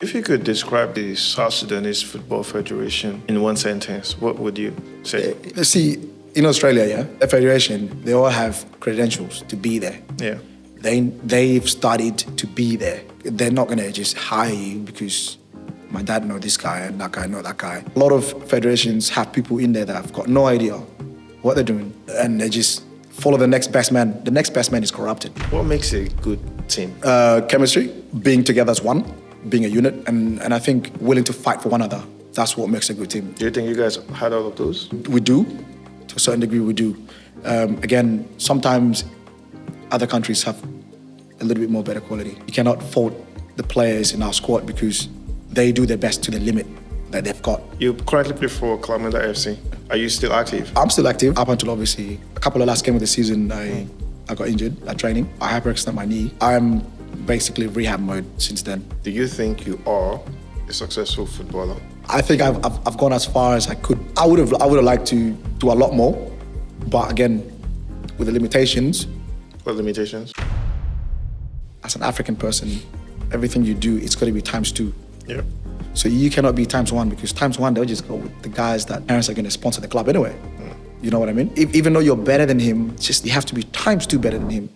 If you could describe the South Sudanese Football Federation in one sentence, what would you say? See, in Australia, the federation, they all have credentials to be there. Yeah. They've studied to be there. They're not gonna just hire you because my dad know this guy and that guy know that guy. A lot of federations have people in there that have got no idea what they're doing, and they just follow the next best man. The next best man is corrupted. What makes a good team? Chemistry, being together as one, being a unit, and I think willing to fight for one another. That's what makes a good team. Do you think you guys had all of those? We do, to a certain degree we do. Again, sometimes other countries have a little bit more better quality. You cannot fault the players in our squad because they do their best to the limit that they've got. You currently play for Kalamunda FC. Are you still active? I'm still active up until obviously a couple of last games of the season. I got injured at training. I hyperextended my knee. I'm basically rehab mode since then. Do you think you are a successful footballer? I think I've gone as far as I could. I would have liked to do a lot more, but again, with the limitations. What limitations? As an African person, everything you do, it's got to be times two. Yeah. So you cannot be times one because times one, they'll just go with the guys that parents are going to sponsor the club anyway. You know what I mean? Even though you're better than him, it's just you have to be times two better than him.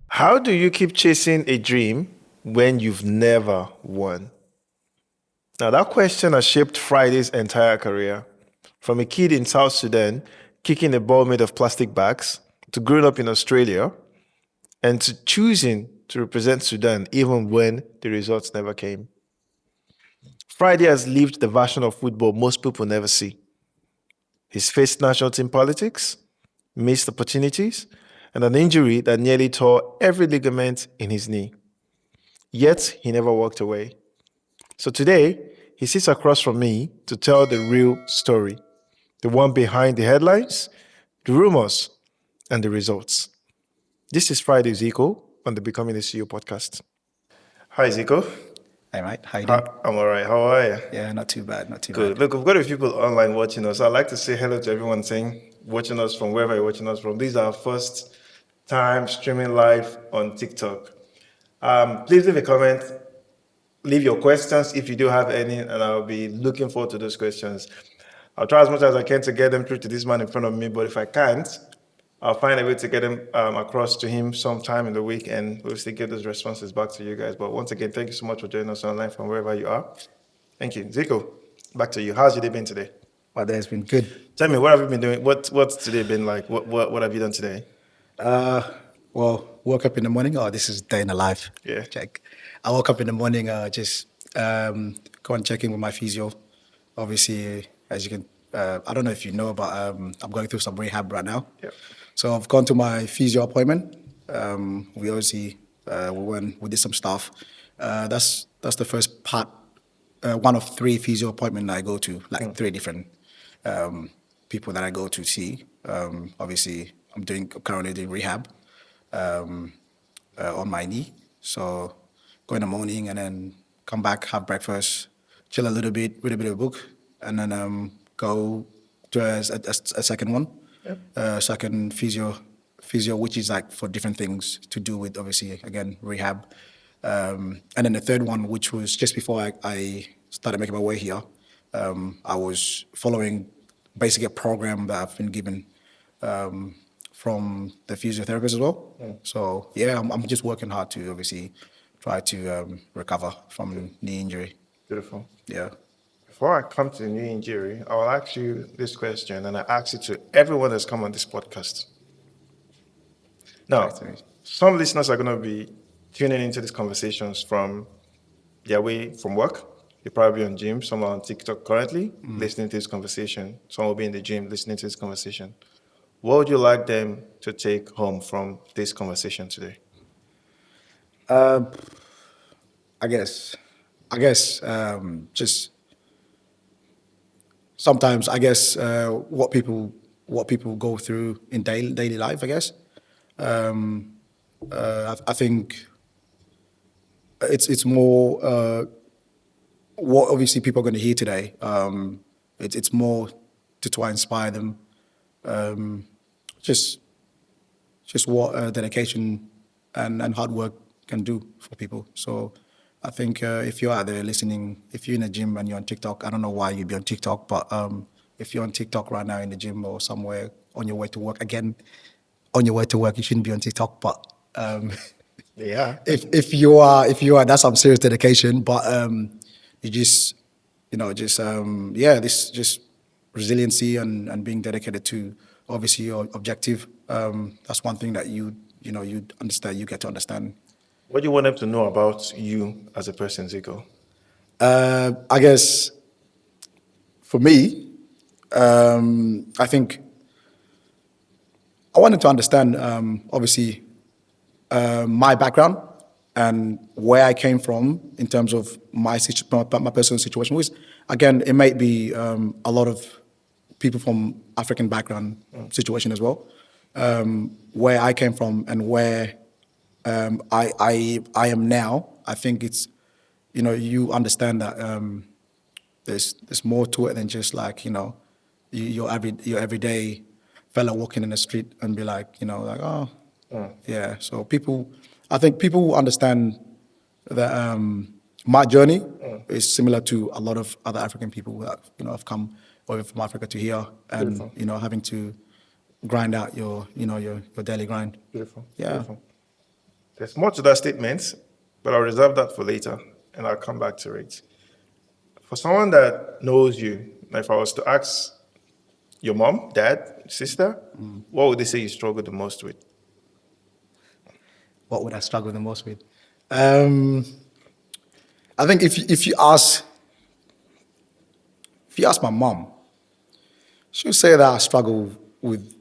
How do you keep chasing a dream when you've never won? Now, that question has shaped Friday's entire career. From a kid in South Sudan, kicking a ball made of plastic bags, to growing up in Australia, and to choosing to represent Sudan even when the results never came. Friday has lived the version of football most people never see. He's faced national team politics, missed opportunities, and an injury that nearly tore every ligament in his knee. Yet, he never walked away. So today, he sits across from me to tell the real story, the one behind the headlines, the rumors, and the results. This is Friday Zico on the Becoming a CEO podcast. Hi, Zico. Hey, mate. How you doing? I'm all right. How are you? Yeah, not too bad, not too Good. bad. Look, we've got a few people online watching us. I'd like to say hello to everyone watching us from wherever you're watching us from. This is our first time streaming live on TikTok. Please leave a comment. Leave your questions if you do have any, and I'll be looking forward to those questions. I'll try as much as I can to get them through to this man in front of me, but if I can't, I'll find a way to get them across to him sometime in the week, and we'll still get those responses back to you guys. But once again, thank you so much for joining us online from wherever you are. Thank you. Zico, back to you. How's your day been today? My day's been good. Tell me, what have you been doing? What's today been like? What have you done today? Well, woke up in the morning. Oh, this is day in the life. Yeah. Check. I woke up in the morning, just go and check in with my physio. Obviously, as you can, I don't know if you know, but I'm going through some rehab right now. Yeah. So I've gone to my physio appointment. We obviously we did some stuff. That's the first part. One of 3 physio appointments I go to, like 3 different people that I go to see. Obviously, I'm currently doing rehab on my knee. So go in the morning and then come back, have breakfast, chill a little bit, read a bit of a book, and then go to a second one. Yep. Second physio, which is like for different things to do with, obviously, again, rehab. And then the third one, which was just before I started making my way here, I was following basically a program that I've been given from the physiotherapist as well. So yeah, I'm just working hard to obviously try to recover from knee injury. Beautiful. Yeah. Before I come to the knee injury, I will ask you this question, and I ask it to everyone that's come on this podcast. Now, some listeners are going to be tuning into these conversations from their way from work. You're probably on gym. Some are on TikTok currently listening to this conversation. Some will be in the gym listening to this conversation. What would you like them to take home from this conversation today? I guess, just sometimes, I guess, what people go through in daily life, I guess. I think it's more what obviously people are going to hear today. It's more to try and inspire them. Just what dedication and hard work can do for people. So I think if you're out there listening, if you're in a gym and you're on TikTok, I don't know why you'd be on TikTok, but if you're on TikTok right now in the gym or somewhere on your way to work, again, on your way to work, you shouldn't be on TikTok, but Yeah. if you are, that's some serious dedication. But you just, this just resiliency and being dedicated to obviously your objective. That's one thing that you understand. You get to understand. What do you want them to know about you as a person, Zico? I guess for me, I think I wanted to understand, obviously, my background and where I came from in terms of my personal situation. Which, again, it might be a lot of people from African background situation as well. Where I came from and where I am now. I think it's, you understand that there's more to it than just like, your everyday fella walking in the street and be like, like, oh, yeah. So I think people will understand that my journey is similar to a lot of other African people that have come over from Africa to here, and Beautiful. having to grind out your daily grind. Beautiful. Yeah. Beautiful. There's more to that statement, but I'll reserve that for later and I'll come back to it. For someone that knows you, if I was to ask your mom, dad, sister, what would they say you struggle the most with? What would I struggle the most with? Um, I think if you ask my mom, she'll say that I struggle with,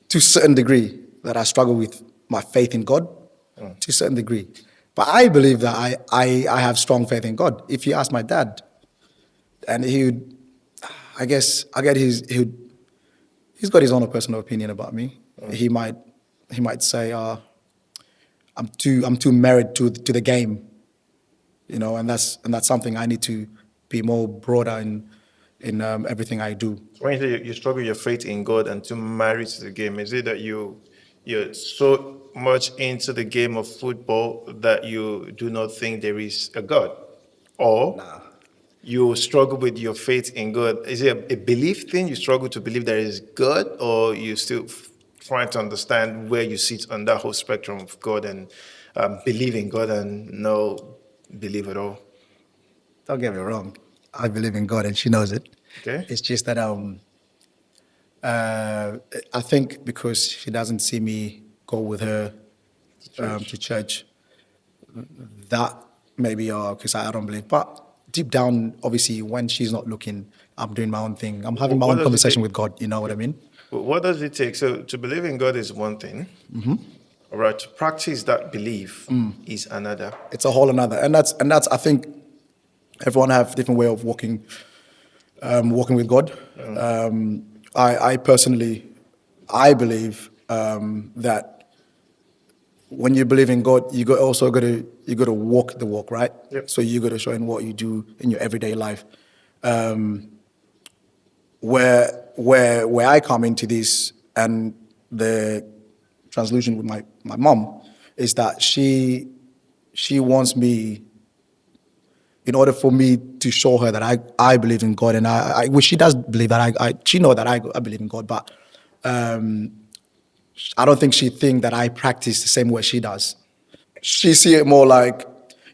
to a certain degree, that I struggle with my faith in God, to a certain degree. But I believe that I have strong faith in God. If you ask my dad, and he would, I guess, he's got his own personal opinion about me. He might say, I'm too married to the game, and that's something I need to be more broader in everything I do. When you say you struggle your faith in God and too married to the game, is it that you're so much into the game of football that you do not think there is a God? Or Nah. you struggle with your faith in God? Is it a belief thing? You struggle to believe there is God, or you still trying to understand where you sit on that whole spectrum of God and believe in God and no believe at all? Don't get me wrong. I believe in God, and she knows it. Okay. It's just that uh, I think because she doesn't see me go with her Church. to church, that maybe because I don't believe. But deep down, obviously, when she's not looking, I'm doing my own thing. I'm having my What own does it conversation take? with God. You know what I mean? What does it take? So to believe in God is one thing. All right. To practice that belief is another. It's a whole another, and that's I think everyone have different way of walking with God. I personally, I believe that when you believe in God, you got to walk the walk, right? Yep. So you got to show in what you do in your everyday life. Where I come into this, and the translusion with my mom is that she wants me, in order for me to show her that I believe in God, and which she does believe that she know that I believe in God, but I don't think she think that I practice the same way she does. She see it more like,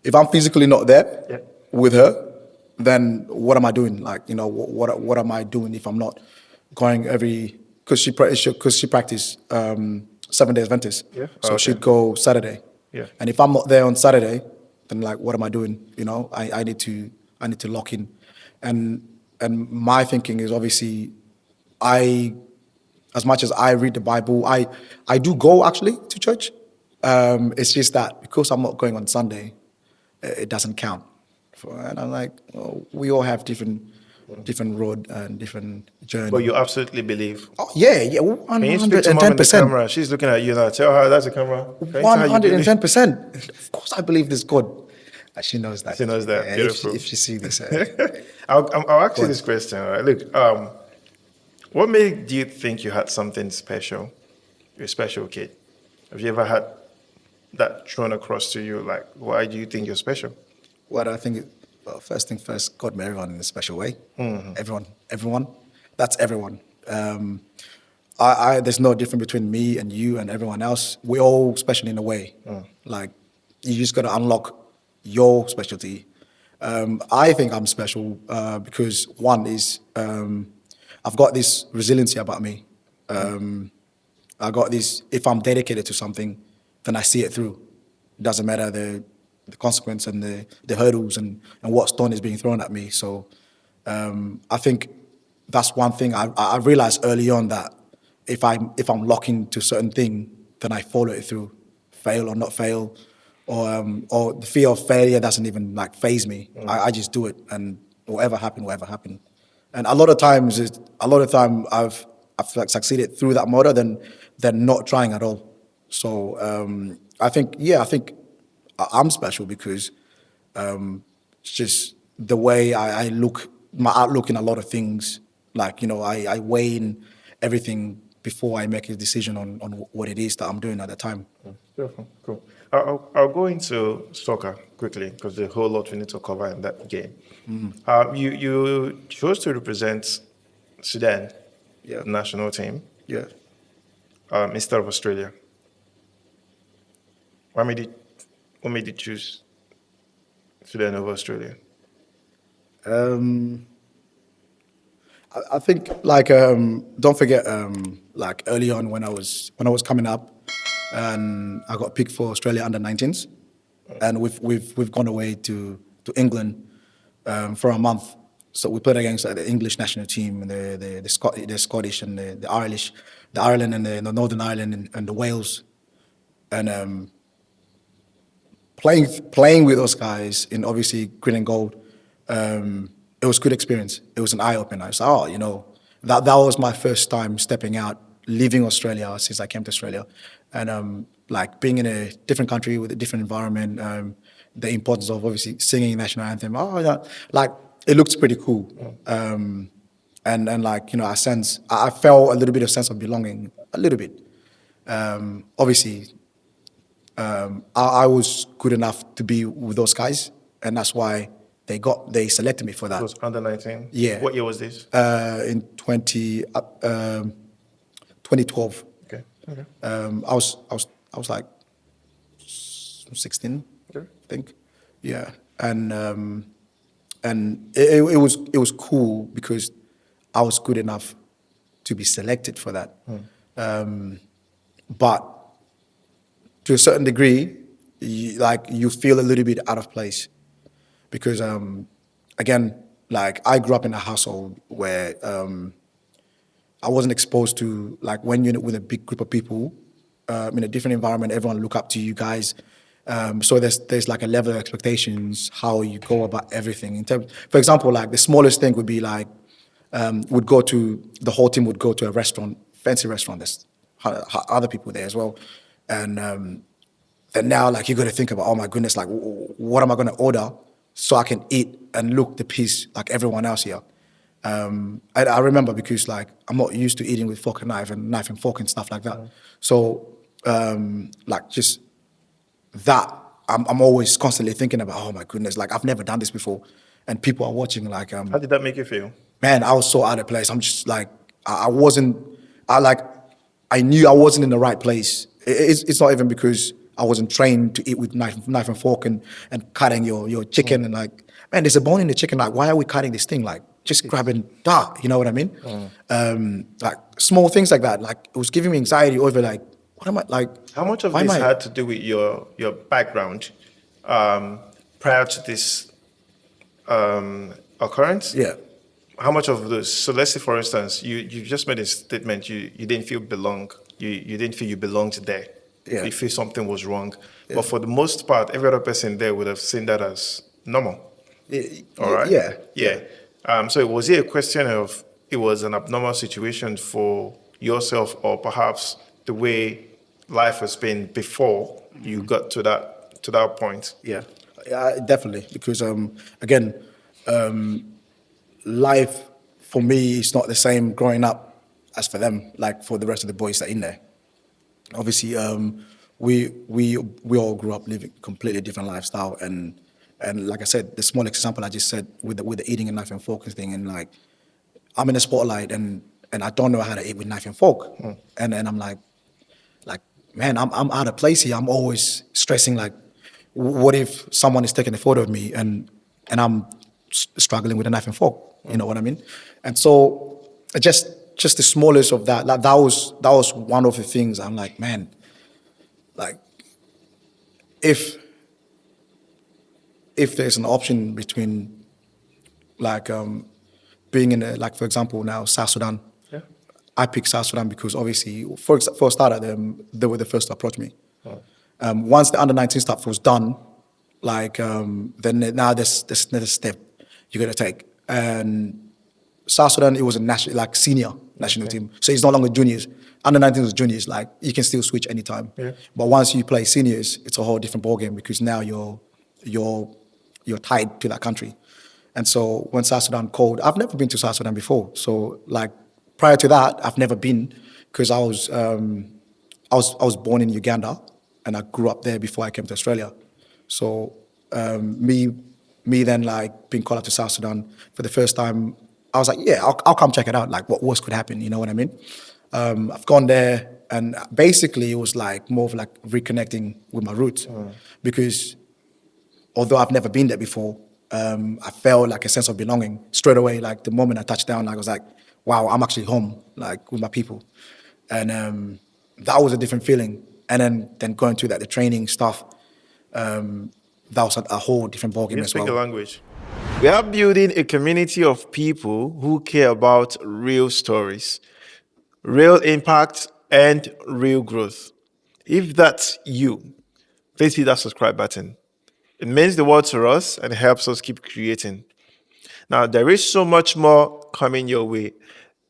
if I'm physically not there Yep. with her, then what am I doing? Like, what am I doing if I'm not going every? Because she practice 7 days Adventist, Yeah. Oh, so okay. she'd go Saturday, Yeah. and if I'm not there on Saturday, then like, what am I doing? I need to lock in, and my thinking is obviously, I as much as I read the Bible, I do go actually to church. It's just that because I'm not going on Sunday, it doesn't count. And I'm like, oh, we all have different road and different But journey. you absolutely believe. Oh yeah, yeah, one Can you speak hundred to and mom ten in the percent, camera? She's looking at you now. Tell her that's a camera. Can you tell one her you hundred and believe? ten percent. Of course, I believe this God. She knows that. She knows that. Yeah, Beautiful. if she see this, I'll ask you God. this question. All right. Look, what made you think you had something special? You're a special kid. Have you ever had that thrown across to you? Like, why do you think you're special? What I think, well, first thing first, God made everyone in a special way. Everyone, that's everyone. There's no difference between me and you and everyone else. We're all special in a way. Like, you just got to unlock your specialty. I think I'm special because one is I've got this resiliency about me. I got this. If I'm dedicated to something, then I see it through. Doesn't matter the consequence and the hurdles and what stone is being thrown at me. So I think that's one thing I realized early on, that if I'm locking to certain thing, then I follow it through, fail or not fail, or the fear of failure doesn't even like phase me. I just do it, and whatever happened, whatever happened. And a lot of time I've like succeeded through that model than not trying at all. So I think I'm special because it's just the way I look, my outlook in a lot of things. Like, I weigh in everything before I make a decision on what it is that I'm doing at the time. Beautiful, cool. I'll go into soccer quickly because there's a whole lot we need to cover in that game. You chose to represent Sudan Yeah, national team yeah. instead of Australia. Why made you, what made you choose Sudan over Australia? Um, I think like don't forget like early on when I was coming up, and I got picked for Australia under 19s, and we've gone away to England for a month. So we played against the English national team, and the Scottish and the Irish, the Ireland and the Northern Ireland and the Wales, and playing with those guys in obviously green and gold, it was a good experience. It was an eye opener. I was like, oh, that was my first time stepping out, leaving Australia since I came to Australia, and like being in a different country with a different environment. The importance of obviously singing national anthem. Oh, yeah, like it looks pretty cool. And like I felt a little bit of sense of belonging, a little bit. Obviously, I was good enough to be with those guys, and that's why they selected me for It that. was under 19. Yeah. What year was this? In 2012. Okay. Okay. I was like 16, Okay. I think. Yeah, and it was cool because I was good enough to be selected for that. But to a certain degree, you feel a little bit out of place because again, like I grew up in a household where I wasn't exposed to, like, when you're with a big group of people in a different environment, everyone look up to you guys. So there's like a level of expectations how you go about everything. In terms, for example, like the smallest thing would be like the whole team would go to a restaurant, fancy restaurant. There's other people there as well, and then now like you got to think about, oh my goodness, like what am I going to order so I can eat and look the piece like everyone else here. I remember because like I'm not used to eating with fork and knife and fork and stuff like that. So like just that I'm always constantly thinking about, oh my goodness, like I've never done this before, and people are watching. Like How did that make you feel? man, I was so out of place. I'm just like I wasn't. I knew I wasn't in the right place. It's not even because I wasn't trained to eat with knife and fork and cutting your chicken and like, man, there's a bone in the chicken. Like, why are we cutting this thing? Like, just grabbing that. You know what I mean? Like small things like that. Like it was giving me anxiety over like, what am I like? How much of why am this I? had to do with your background prior to this occurrence? Yeah, How much of this? So let's say, for instance, you just made a statement. You didn't feel belong. You didn't feel you belonged there. Yeah. You feel something was wrong. But for the most part, every other person there would have seen that as normal. All right. yeah, Yeah. So was it a question of it was an abnormal situation for yourself, or perhaps the way life has been before you got to that point? yeah, definitely. Because again, life for me is not the same growing up as for them, like for the rest of the boys that are in there. Obviously, we all grew up living completely different lifestyle, and like I said, the small example I just said with the eating and knife and fork thing, and like I'm in a spotlight and I don't know how to eat with knife and fork, and I'm like man, I'm out of place here. I'm always stressing like, what if someone is taking a photo of me and I'm struggling with a knife and fork? You know what I mean? And so just the smallest of that, like that was one of the things I'm like, man, like if there's an option between like being in a, like for example now South Sudan, Yeah. I picked South Sudan because obviously for a starter they were the first to approach me. Once the under-19 stuff was done, like then now there's another step you got to take. And South Sudan, it was a national, like senior national team, so it's no longer juniors. Under-19 was juniors, like you can still switch anytime. Yeah. But once you play seniors, it's a whole different ballgame because now you're tied to that country. And so when South Sudan called, I've never been to South Sudan before. So like prior to that, I've never been because I was born in Uganda and I grew up there before I came to Australia. So me then like being called up to South Sudan for the first time, I was like, yeah, I'll come check it out. Like what worse could happen? You know what I mean? I've gone there and basically it was like more of like reconnecting with my roots because although I've never been there before, I felt like a sense of belonging straight away. Like the moment I touched down, I was like, wow, I'm actually home, like with my people. And that was a different feeling. And then going through that, the training stuff, that was a whole different ballgame You as speak well. a language. We are building a community of people who care about real stories, real impact, and real growth. If that's you, please hit that subscribe button. It means the world to us and helps us keep creating. Now, there is so much more coming your way,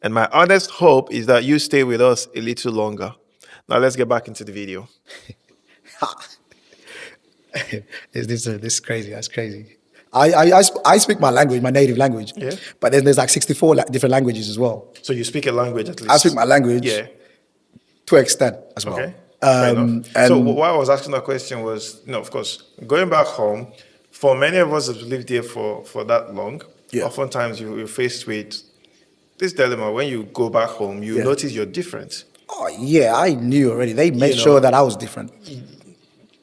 and my honest hope is that you stay with us a little longer. Now, let's get back into the video. This is crazy. That's crazy. I speak my language, my native language. Yeah. But then there's like 64 different languages as well. So you speak a language at least? I speak my language Yeah. to an extent as well. Okay. Fair enough. So And why I was asking that question was, of course, going back home, for many of us that lived here for that long, Yeah. oftentimes you're faced with this dilemma. When you go back home, you Yeah. notice you're different. oh yeah, I knew already. They made You know, sure that I was different.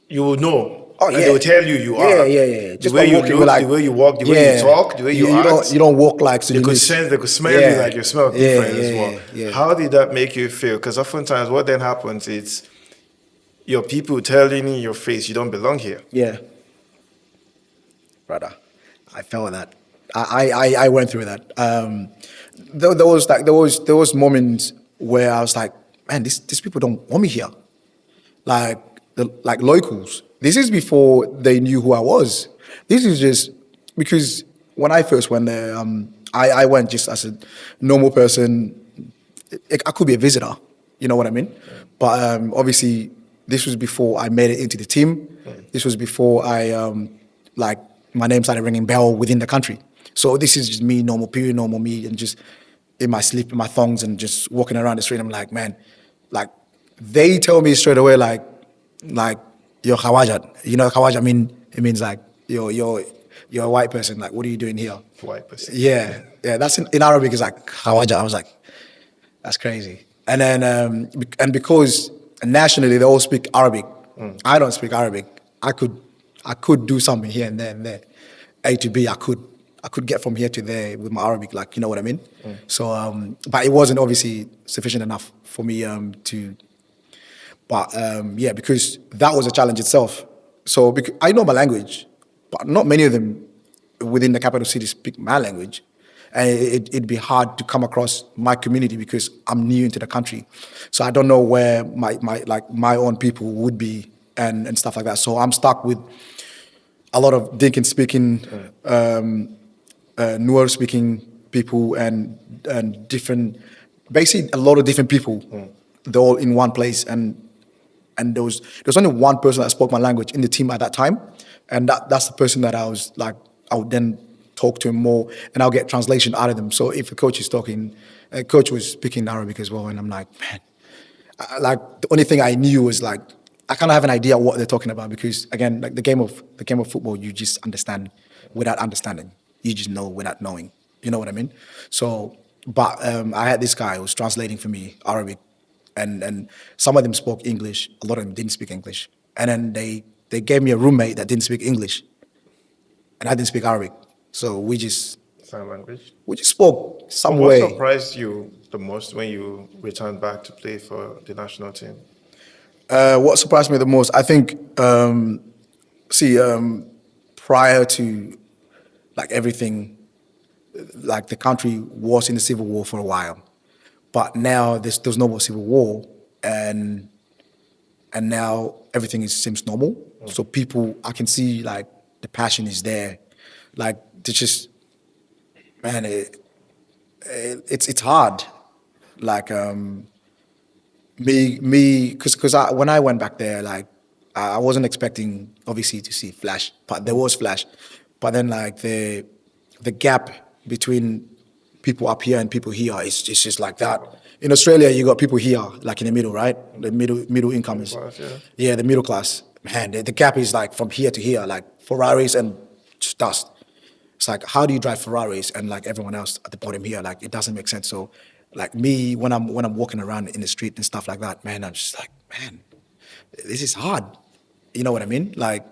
You will know. Oh And yeah, they will tell you you yeah, are. yeah, yeah. The Just way by you walking, look, we're like, the way you walk, the way you talk, the way you act. you don't walk like They could Sudanese. sense, they could smell you Yeah. like you smell Yeah, different as yeah, well. yeah. How did that make you feel? Because oftentimes what then happens is your people telling you in your face you don't belong here. Yeah, brother, I felt that. I went through that. There was moments where I was like, man, these people don't want me here. Like locals. This is before they knew who I was. This is just because when I first went there, I went just as a normal person. I could be a visitor, you know what I mean? But obviously, this was before I made it into the team. This was before I like my name started ringing bell within the country. So this is just me, normal me, and just in my sleep, in my thongs, and just walking around the street. I'm like, man, like they tell me straight away, like you're Khawajat. You know, Khawajat it means like you're a white person. Like, what are you doing here? White person. Yeah. That's in Arabic. It's like Khawajat. I was like, that's crazy. And then and because nationally they all speak Arabic, I don't speak Arabic. I could do something here and there and there. A to B, I could get from here to there with my Arabic, like you know what I mean. So, but it wasn't obviously sufficient enough for me to. But yeah, because that was a challenge itself. So because I know my language, but not many of them within the capital city speak my language. And it'd be hard to come across my community because I'm new into the country. So I don't know where my own people would be and stuff like that. So I'm stuck with a lot of Dinkin speaking, Nuer speaking people and different, basically a lot of different people. They're all in one place and there was only one person that spoke my language in the team at that time, and that's the person that I would then talk to him more, and I'll get translation out of them. So if the coach is talking, coach was speaking Arabic as well, and I'm like, man, like the only thing I knew was like I kind of have an idea what they're talking about because again, like the game of football, you just understand without understanding. You just know without knowing. You know what I mean? So, but I had this guy who was translating for me Arabic, and some of them spoke English. A lot of them didn't speak English, and then they gave me a roommate that didn't speak English, and I didn't speak Arabic. So Sign language. we just spoke But some what way. surprised you the most when you returned back to play for the national team? What surprised me the most, I think, see, prior to like everything, like the country was in the civil war for a while, but now there's no more civil war, and now everything seems normal. So people, I can see like the passion is there, like they just man, it's hard, like because when I went back there, like I wasn't expecting obviously to see Flash, but there was Flash, but then like the gap between people up here and people here is just like that. In Australia, you got people here like in the middle, right? The middle income is, class, yeah. yeah, the middle class. Man, the gap is like from here to here, like Ferraris and just dust. It's like, how do you drive Ferraris and like everyone else at the bottom here? Like, it doesn't make sense. So, like me, when I'm walking around in the street and stuff like that, man, I'm just like, man, this is hard. You know what I mean? Like,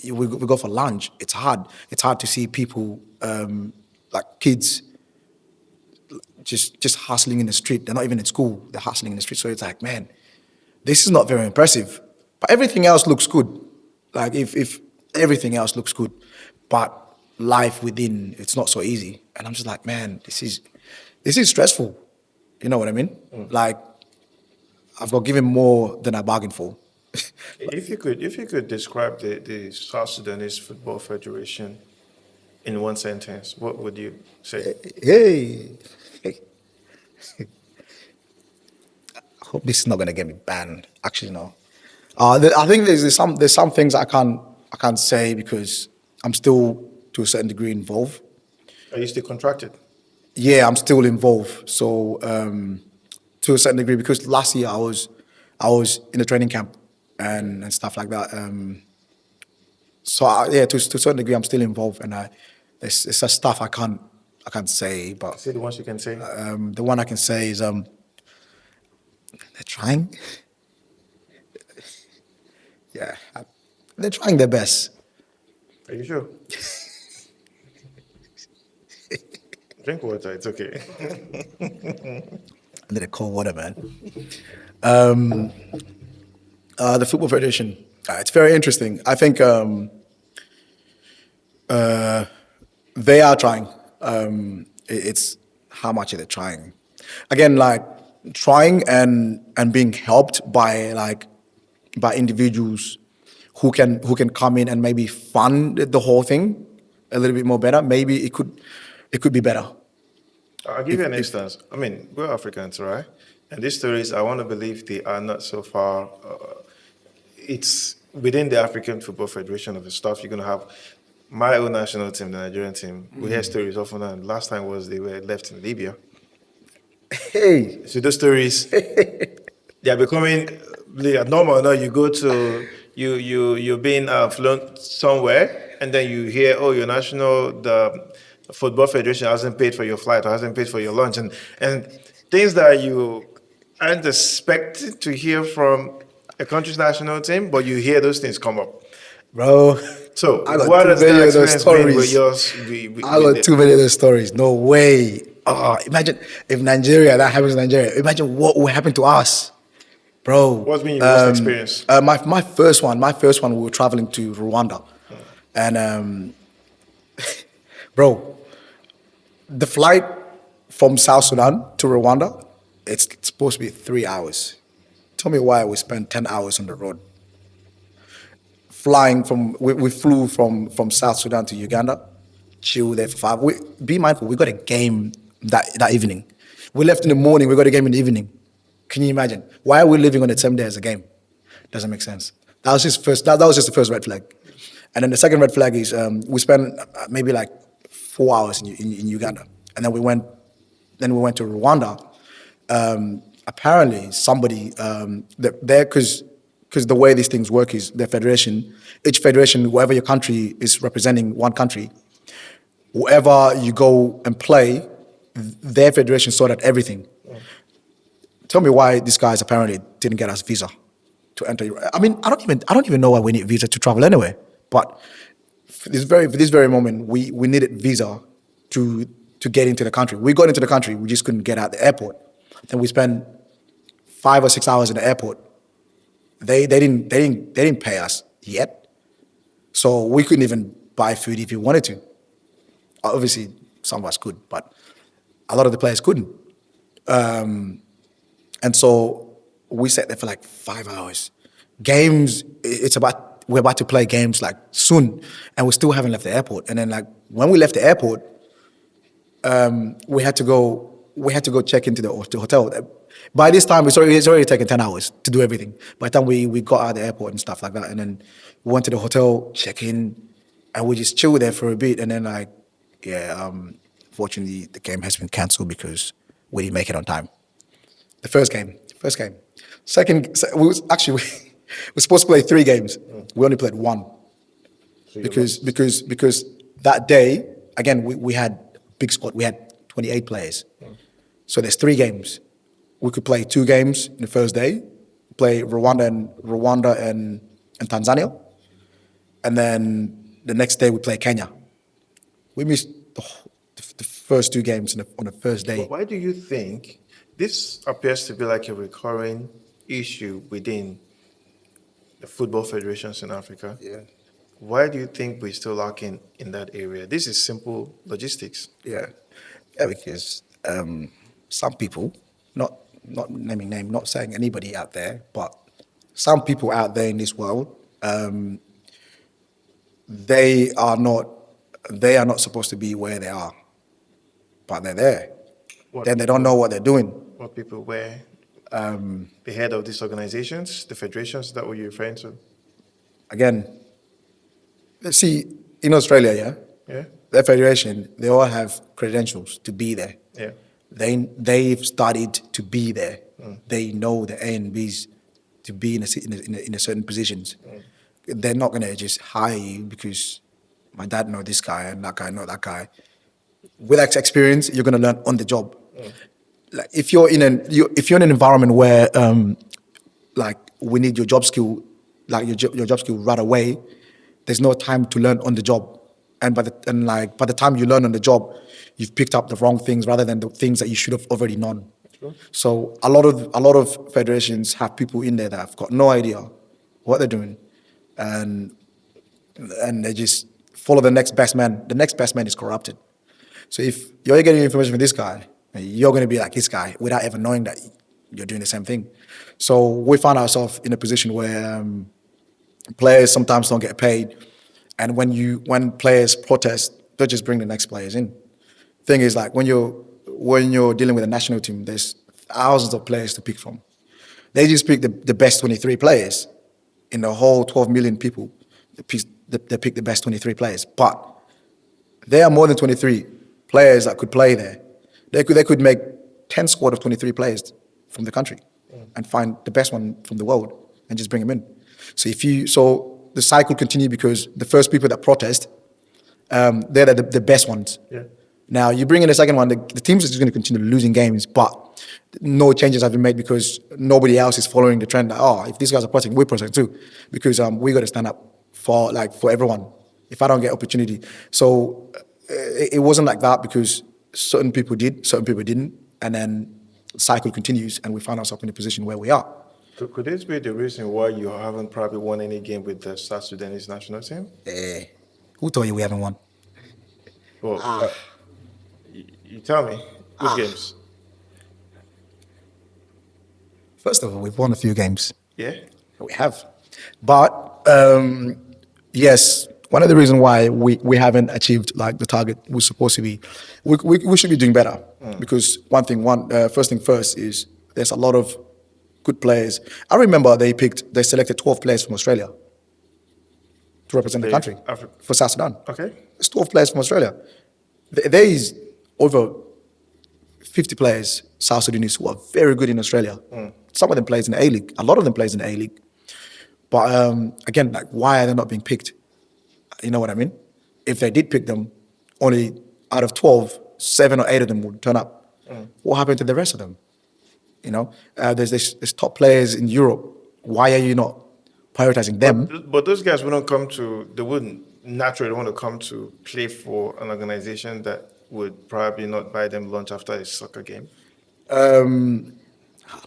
we go for lunch. It's hard. It's hard to see people, like kids, just hustling in the street. They're not even in school. They're hustling in the street. So it's like, man, this is not very impressive. But everything else looks good. Like if everything else looks good, but life within it's not so easy. And I'm just like, man, this is stressful. You know what I mean? Like I've got given more than I bargained for. If you could describe the South Sudanese Football Federation in one sentence, what would you say? Hey, hey, I hope this is not gonna get me banned. Actually, no. I think there's some things I can't say because I'm still to a certain degree involved. Are you still contracted? Yeah, I'm still involved. So to a certain degree, because last year I was in a training camp and stuff like that. So yeah, to a certain degree, I'm still involved, and there's such stuff I can't say, but Say the ones you can say. the one I can say is they're trying. Yeah, they're trying their best. Are you sure? Drink water. It's okay. I need a cold water, man. The Football Federation. It's very interesting. I think they are trying. It's how much are they trying? Again, like trying and being helped by individuals who can come in and maybe fund the whole thing a little bit more better. Maybe it could be better. I'll give you an instance. I mean, we're Africans, right? And these stories, I want to believe they are not so far. It's within the African Football Federation of the stuff you're going to have. My own national team, the Nigerian team, we hear stories often. And last time was they were left in Libya. Hey, So those stories, they are becoming normal. Now you go to you're being flown somewhere, and then you hear, oh, your national the football federation hasn't paid for your flight or hasn't paid for your lunch, and things that you aren't expected to hear from a country's national team, but you hear those things come up. bro, So I got what too has many that of those experience been with stories. yours? I got too many of those stories. No way. Oh, imagine if Nigeria, that happens in Nigeria. Imagine what will happen to us, bro. What's been your worst experience? My first one, we were traveling to Rwanda, and bro, the flight from South Sudan to Rwanda, it's supposed to be 3 hours. Tell me why we spent 10 hours on the road. We flew from South Sudan to Uganda, chill there for 5. Be mindful, we got a game that evening. We left in the morning, we got a game in the evening. Can you imagine? Why are we living on the same day as a game? Doesn't make sense. That was just the first red flag. And then the second red flag is we spent maybe like 4 hours in Uganda. And then we went to Rwanda. Apparently somebody there, because because the way these things work is the federation, each federation, wherever your country is representing one country, wherever you go and play, their federation sorted everything. Tell me why these guys apparently didn't get us visa to enter. I mean, I don't even know why we need visa to travel anywhere. But for this very moment, we needed visa to get into the country. We got into the country, we just couldn't get out the airport. Then we spent 5 or 6 hours in the airport. They didn't pay us yet, so we couldn't even buy food if we wanted to. Obviously, some of us could, but a lot of the players couldn't. And so we sat there for like 5 hours. Games, we're about to play games like soon, and we still haven't left the airport. And then like when we left the airport, we had to go check into the hotel. By this time, it's already taken 10 hours to do everything. By the time we got out of the airport and stuff like that, and then we went to the hotel, check in, and we just chilled there for a bit. And then like, fortunately, the game has been cancelled because we didn't make it on time. The first game. Second, we were supposed to play 3 games. We only played 1 because that day, again, we had a big squad. We had 28 players. So there's 3 games. We could play 2 games in the first day, play Rwanda and Tanzania, and then the next day we play Kenya. We missed the first 2 games on the first day. But why do you think this appears to be like a recurring issue within the football federations in Africa? Yeah. Why do you think we're still lacking in that area? This is simple logistics. Yeah, because some people, not naming name, not saying anybody out there, but some people out there in this world, they are not supposed to be where they are, but they're there. Then they don't know what they're doing. What people were the head of these organizations, the federations, is that what you're referring to? Again, see, in Australia, Yeah. their federation, they all have credentials to be there. Yeah. They've studied to be there. They know the A and Bs to be in a certain positions. They're not gonna just hire you because my dad know this guy and that guy know that guy. With experience, you're gonna learn on the job. Like if you're in an environment where like we need your job skill, like your job skill right away, there's no time to learn on the job. And by the time you learn on the job, you've picked up the wrong things rather than the things that you should have already known. Sure. So a lot of federations have people in there that have got no idea what they're doing, and they just follow the next best man. The next best man is corrupted. So if you're getting information from this guy, you're going to be like this guy without ever knowing that you're doing the same thing. So we find ourselves in a position where players sometimes don't get paid, and when players protest, they just bring the next players in. Thing is, like when you're dealing with a national team, there's thousands of players to pick from. They just pick the best 23 players in the whole 12 million people. They pick the best 23 players, but there are more than 23 players that could play there. They could make 10 squad of 23 players from the country and find the best one from the world and just bring them in. So the cycle continues because the first people that protest, they're the best ones. Yeah. Now you bring in the second one, the teams are just going to continue losing games, but no changes have been made because nobody else is following the trend. That, if these guys are protesting, we're protesting too, because we got to stand up for everyone. If I don't get opportunity, so it wasn't like that because certain people did, certain people didn't, and then the cycle continues, and we find ourselves in a position where we are. So could this be the reason why you haven't probably won any game with the South Sudanese national team? Who told you we haven't won? Well, you tell me, which games? First of all, we've won a few games. Yeah? We have. But, yes, one of the reasons why we haven't achieved like the target we're supposed to be, we should be doing better. Because first thing first is there's a lot of good players. I remember they selected 12 players from Australia to represent the country for South Sudan. Okay. There's 12 players from Australia. There is over 50 players, South Sudanese, who are very good in Australia. Some of them plays in the A-League. A lot of them plays in the A-League. But again, like, why are they not being picked? You know what I mean? If they did pick them, only out of 12, 7 or 8 of them would turn up. What happened to the rest of them? You know, there's top players in Europe. Why are you not prioritizing them? But those guys wouldn't come to. They wouldn't naturally want to come to play for an organization that would probably not buy them lunch after a soccer game.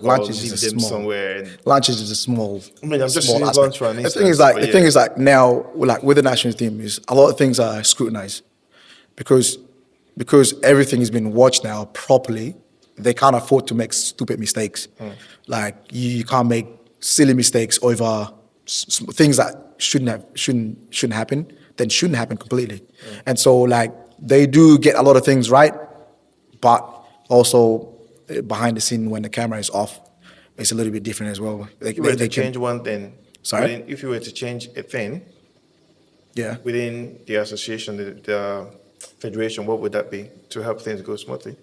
Lunch Or is just a leave them small. somewhere. And, Lunch is just a small. I mean, I'm just small using aspect. lunch for an The instance. thing is like but the yeah. thing is like now, like with the national team, is a lot of things are scrutinized because everything has been watched now properly. They can't afford to make stupid mistakes. Like you can't make silly mistakes over things that shouldn't happen. Then shouldn't happen completely. And so like they do get a lot of things right, but also behind the scene when the camera is off, it's a little bit different as well. If you were to change one thing, Sorry? if you were to change a thing Yeah. within the association, the federation, what would that be to help things go smoothly?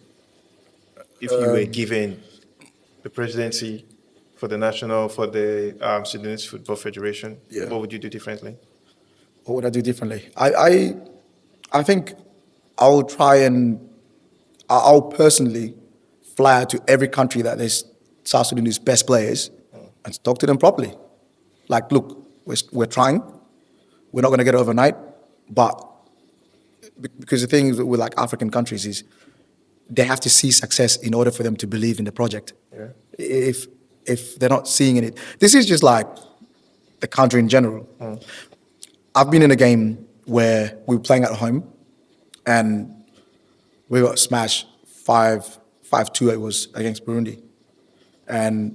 If you were given the presidency for the Sudanese Football Federation, Yeah. what would you do differently? What would I do differently? I think I'll try and I'll personally fly out to every country that there's South Sudanese best players and talk to them properly. Like, look, we're trying. We're not going to get it overnight, but because the thing with like African countries is they have to see success in order for them to believe in the project. Yeah. If they're not seeing it, this is just like the country in general. I've been in a game where we were playing at home, and we got smashed 5-2. It was against Burundi, and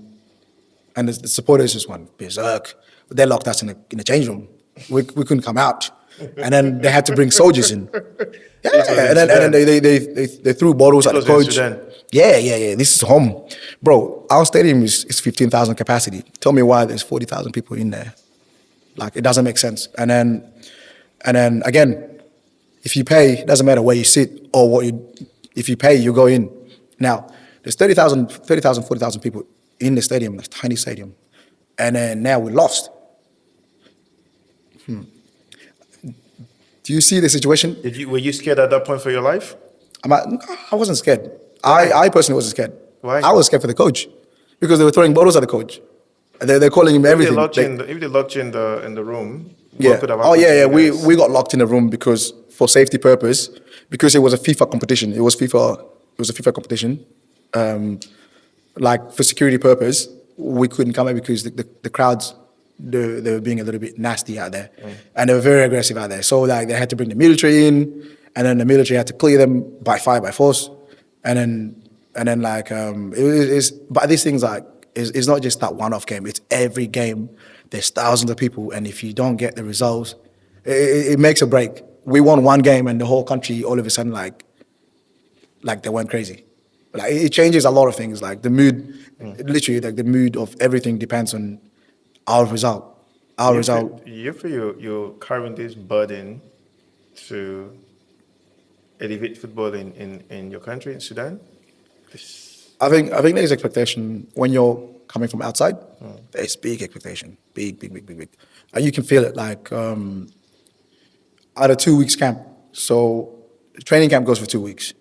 the supporters just went berserk. They locked us in a change room. We couldn't come out, and then they had to bring soldiers in. Yeah, This was in and then they threw bottles at the was in coach. Sudan. Yeah. This is home, bro. Our stadium is 15,000 capacity. Tell me why there's 40,000 people in there. Like, it doesn't make sense. And then again, if you pay, it doesn't matter where you sit or what you. If you pay, you go in. Now there's 40,000 people in the stadium, this tiny stadium, and then now we lost. Do you see the situation? Were you scared at that point for your life? I wasn't scared. Why? I personally wasn't scared. Why? I was scared for the coach because they were throwing bottles at the coach. And they're calling him everything. If they locked you in the room, Yeah. what could have Oh happened to yeah. you guys? We got locked in a room because for safety purpose, because it was a FIFA competition. It was a FIFA competition. Like for security purpose, we couldn't come in because the crowds they were being a little bit nasty out there, and they were very aggressive out there. So like they had to bring the military in, and then the military had to clear them by fire by force, and then like but these things like it's not just that one-off game. It's every game. There's thousands of people, and if you don't get the results, it makes a break. We won one game, and the whole country all of a sudden like they went crazy. Like it changes a lot of things. Like the mood, literally, like the mood of everything depends on our result. Our result. You feel you're carrying this burden to elevate football in your country, in Sudan? I think there's expectation when you're coming from outside. There's big expectation, big. And you can feel it. Like at a 2 weeks camp. So training camp goes for 2 weeks.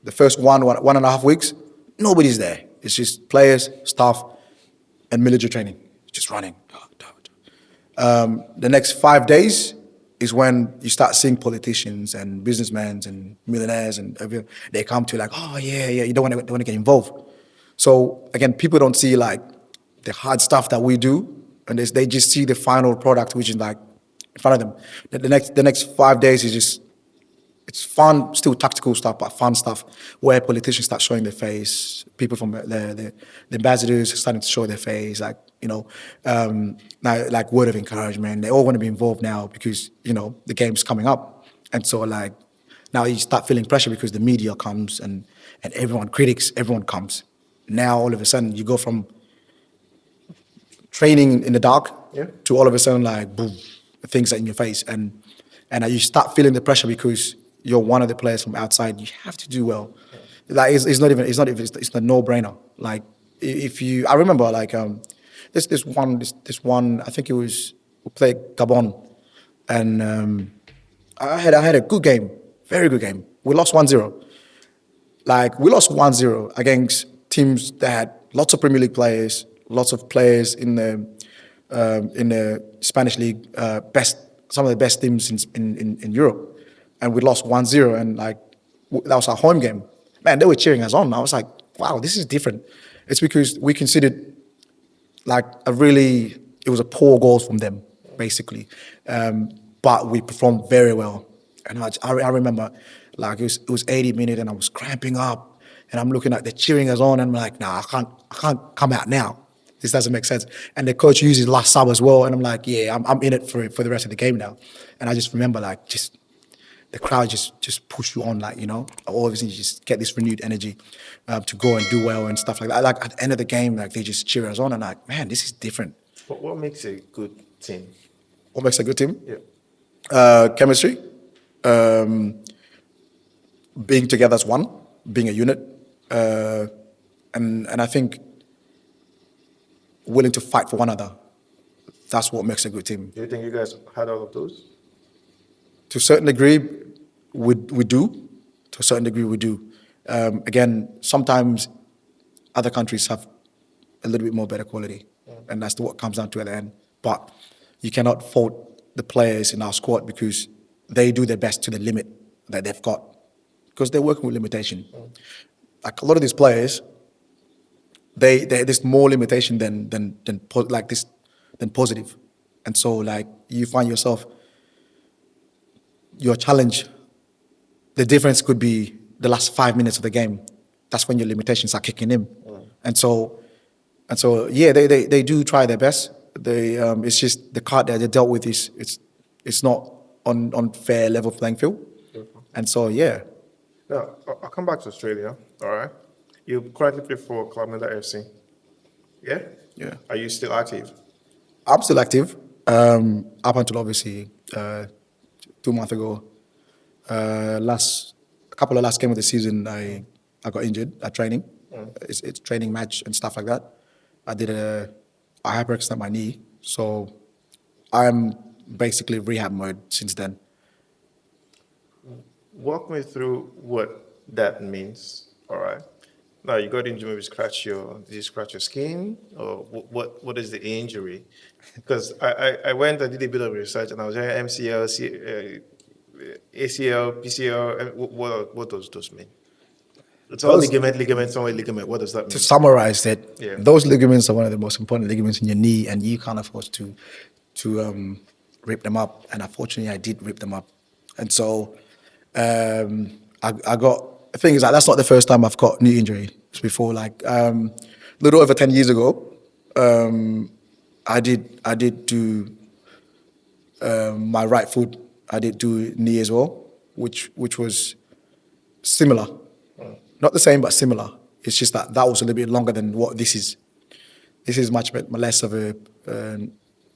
The first one and a half weeks, nobody's there. It's just players, staff, and military training, just running. The next 5 days is when you start seeing politicians and businessmen and millionaires and everything. They come to like, oh yeah, you don't want to get involved. So again, people don't see like the hard stuff that we do, and they just see the final product, which is like in front of them. The next 5 days is just. It's fun, still tactical stuff, but fun stuff where politicians start showing their face. People from the ambassadors are starting to show their face, like, now, like word of encouragement. They all want to be involved now because, the game's coming up. And so like, now you start feeling pressure because the media comes and everyone comes. Now all of a sudden you go from training in the dark to all of a sudden like, boom, things are in your face. And you start feeling the pressure because you're one of the players from outside. You have to do well. Like it's a no-brainer. Like I remember like This one. I think it was we played Gabon, and I had a good game, very good game. We lost 1-0. Like we lost 1-0 against teams that had lots of Premier League players, lots of players in the Spanish league, some of the best teams in Europe, and we lost 1-0, and like that was our home game. Man, they were cheering us on. I was like, wow, this is different. It's because we considered like it was a poor goal from them, basically. But we performed very well. And I remember like it was 80 minutes and I was cramping up and I'm looking at the cheering us on and I'm like, nah, I can't come out now. This doesn't make sense. And the coach uses last sub as well. And I'm like, yeah, I'm in it for the rest of the game now. And I just remember like just the crowd just push you on, like, obviously you just get this renewed energy to go and do well and stuff like that. Like at the end of the game, like they just cheer us on and like, man, this is different. What makes a good team? What makes a good team? Yeah. Chemistry, being together as one, being a unit, and I think willing to fight for one another. That's what makes a good team. Do you think you guys had all of those? To a certain degree, we do. To a certain degree, we do. Again, sometimes other countries have a little bit more better quality, and that's what comes down to at the end. But you cannot fault the players in our squad because they do their best to the limit that they've got, because they're working with limitation. Like a lot of these players, there's more limitation than positive, and so like you find yourself your challenge. The difference could be the last 5 minutes of the game. That's when your limitations are kicking in, and so yeah, they do try their best. It's just the card that they dealt with it's not on fair level playing field, and so yeah. Now, I'll come back to Australia, all right? You currently play for Kalamunda FC. Yeah? Yeah. Are you still active? I'm still active. Up until obviously 2 months ago, a couple of last game of the season, I got injured at training. It's training match and stuff like that. I hyperextended my knee, so I'm basically rehab mode since then. Walk me through what that means, all right? Now, you got injured, maybe did you scratch your skin? Or what is the injury? Because I went and did a bit of research and I was hearing MCL, ACL, PCL, and what does those mean? It's all ligament, somewhere ligament. What does that mean? To summarize it, Yeah. those ligaments are one of the most important ligaments in your knee, and you can't afford to rip them up. And unfortunately, I did rip them up, and so I got. The thing is that that's not the first time I've got knee injury. It's before, like a little over 10 years ago, I did do my right foot. I did do knee as well, which was similar. Not the same, but similar. It's just that was a little bit longer than what this is. This is much less of a,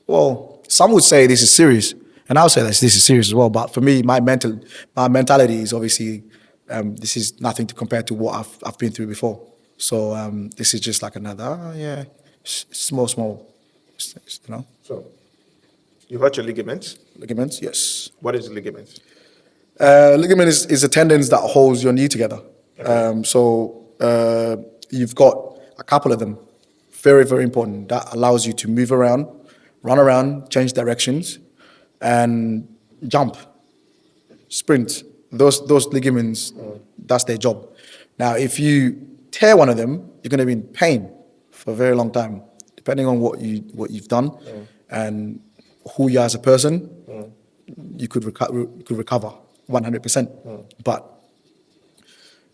well, some would say this is serious, and I'll say that this is serious as well. But for me, my mentality is obviously, this is nothing to compare to what I've been through before. So this is just like another, small, So, you hurt your ligaments. Ligaments, yes. What is a ligament? Ligament is a tendon that holds your knee together. So you've got a couple of them, very, very important. That allows you to move around, run around, change directions, and jump, sprint. Those ligaments, that's their job. Now, if you tear one of them, you're going to be in pain for a very long time, depending on what you've done and who you are as a person. You could recover 100%. But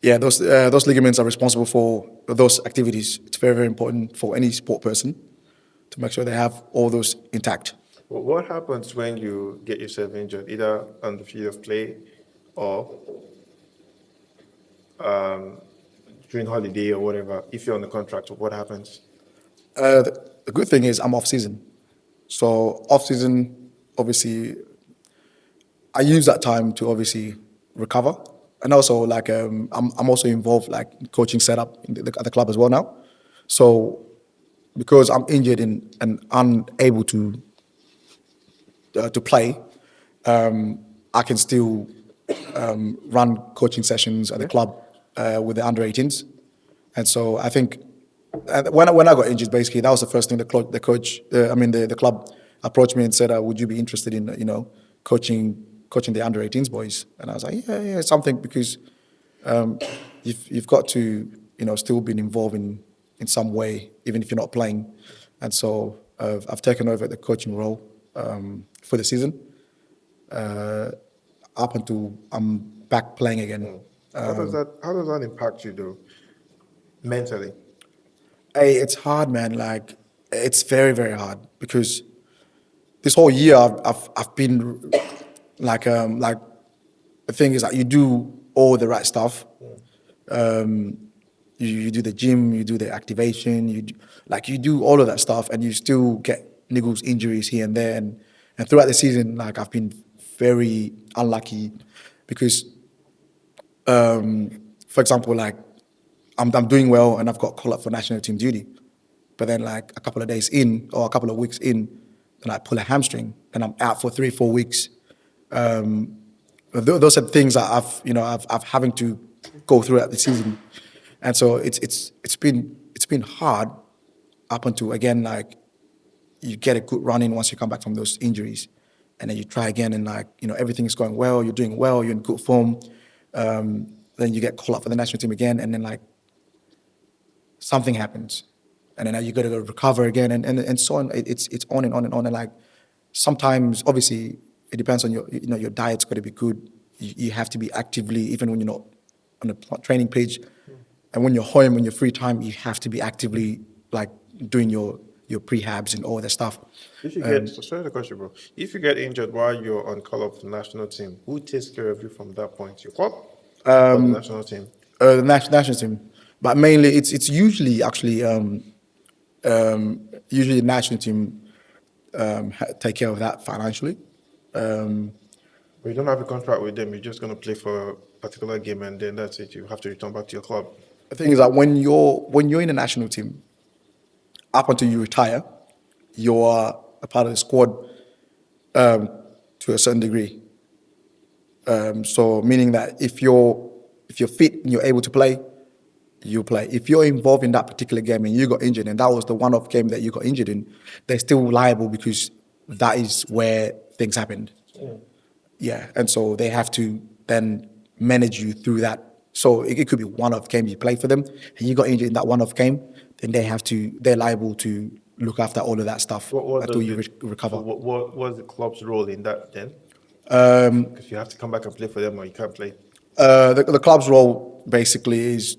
yeah, those ligaments are responsible for those activities. It's very, very important for any sport person to make sure they have all those intact. Well, what happens when you get yourself injured, either on the field of play or during holiday or whatever? If you're on the contract, what happens? The good thing is I'm off season. So off season, obviously, I use that time to obviously recover, and also like I'm also involved like coaching setup at the club as well now. So because I'm injured and unable to play, I can still run coaching sessions at the club with the under 18s. And so I think when I got injured, basically that was the first thing the club approached me and said, "Would you be interested in coaching the under 18s boys?" And I was like, "Yeah, something," because you've got to still be involved in some way, even if you're not playing. And so I've taken over the coaching role for the season up until I'm back playing again. How does that impact you though, mentally? Hey, it's hard, man. Like, it's very, very hard because this whole year I've been like the thing is that you do all the right stuff. You do the gym, you do the activation, you do all of that stuff, and you still get niggles injuries here and there. And throughout the season, like I've been very unlucky because for example, like I'm doing well and I've got call up for national team duty, but then like a couple of days in or a couple of weeks in, then I pull a hamstring and I'm out for 3-4 weeks. Those are things that I've having to go throughout the season, and so it's been hard up until again like you get a good run in once you come back from those injuries, and then you try again and like everything is going well, you're doing well, you're in good form. Then you get called up for the national team again, and then like something happens, and then you got to go recover again, and so on. It's on and on and on, and like sometimes, obviously, it depends on your diet's got to be good. You have to be actively, even when you're not on the training page, and when you're home, when you're free time, you have to be actively like doing your prehabs and all that stuff. If you get, sorry to cut you, bro. If you get injured while you're on call up for the national team, who takes care of you from that point? Your club or the national team? The national team, but mainly it's usually actually usually the national team take care of that financially. But you don't have a contract with them. You're just going to play for a particular game and then that's it. You have to return back to your club. The thing is that when you're in the national team, up until you retire, you are a part of the squad to a certain degree. So meaning that if you're fit and you're able to play, you play. If you're involved in that particular game and you got injured, and that was the one-off game that you got injured in, they're still liable because that is where things happened. Yeah, and so they have to then manage you through that. So it could be one-off game you play for them, and you got injured in that one-off game, then they're liable to look after all of that stuff until you recover. So what was the club's role in that then? Because you have to come back and play for them or you can't play. The club's role basically is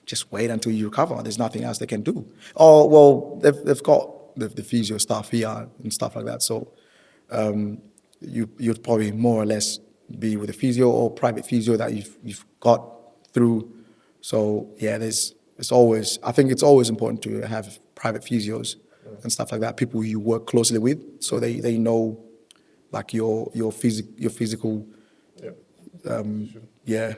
just wait until you recover. There's nothing else they can do. Oh well, they've got the physio staff here and stuff like that. So you'd probably more or less be with a physio or private physio that you've got through. So yeah, I think it's always important to have private physios and stuff like that. People you work closely with, so they know like your physical. Yeah.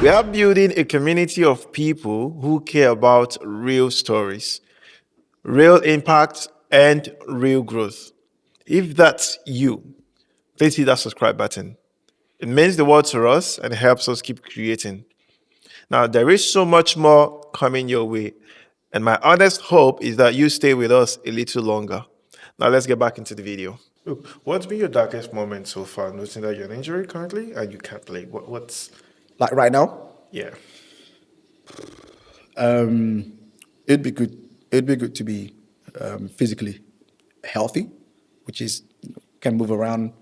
We are building a community of people who care about real stories, real impact, and real growth. If that's you, please hit that subscribe button. It means the world to us and helps us keep creating. Now, there is so much more coming your way, and my honest hope is that you stay with us a little longer. Now, let's get back into the video. Look, what's been your darkest moment so far? Noticing that you're in injury currently and you can't play. What's Like right now, yeah? it'd be good. It'd be good to be physically healthy, which is can move around,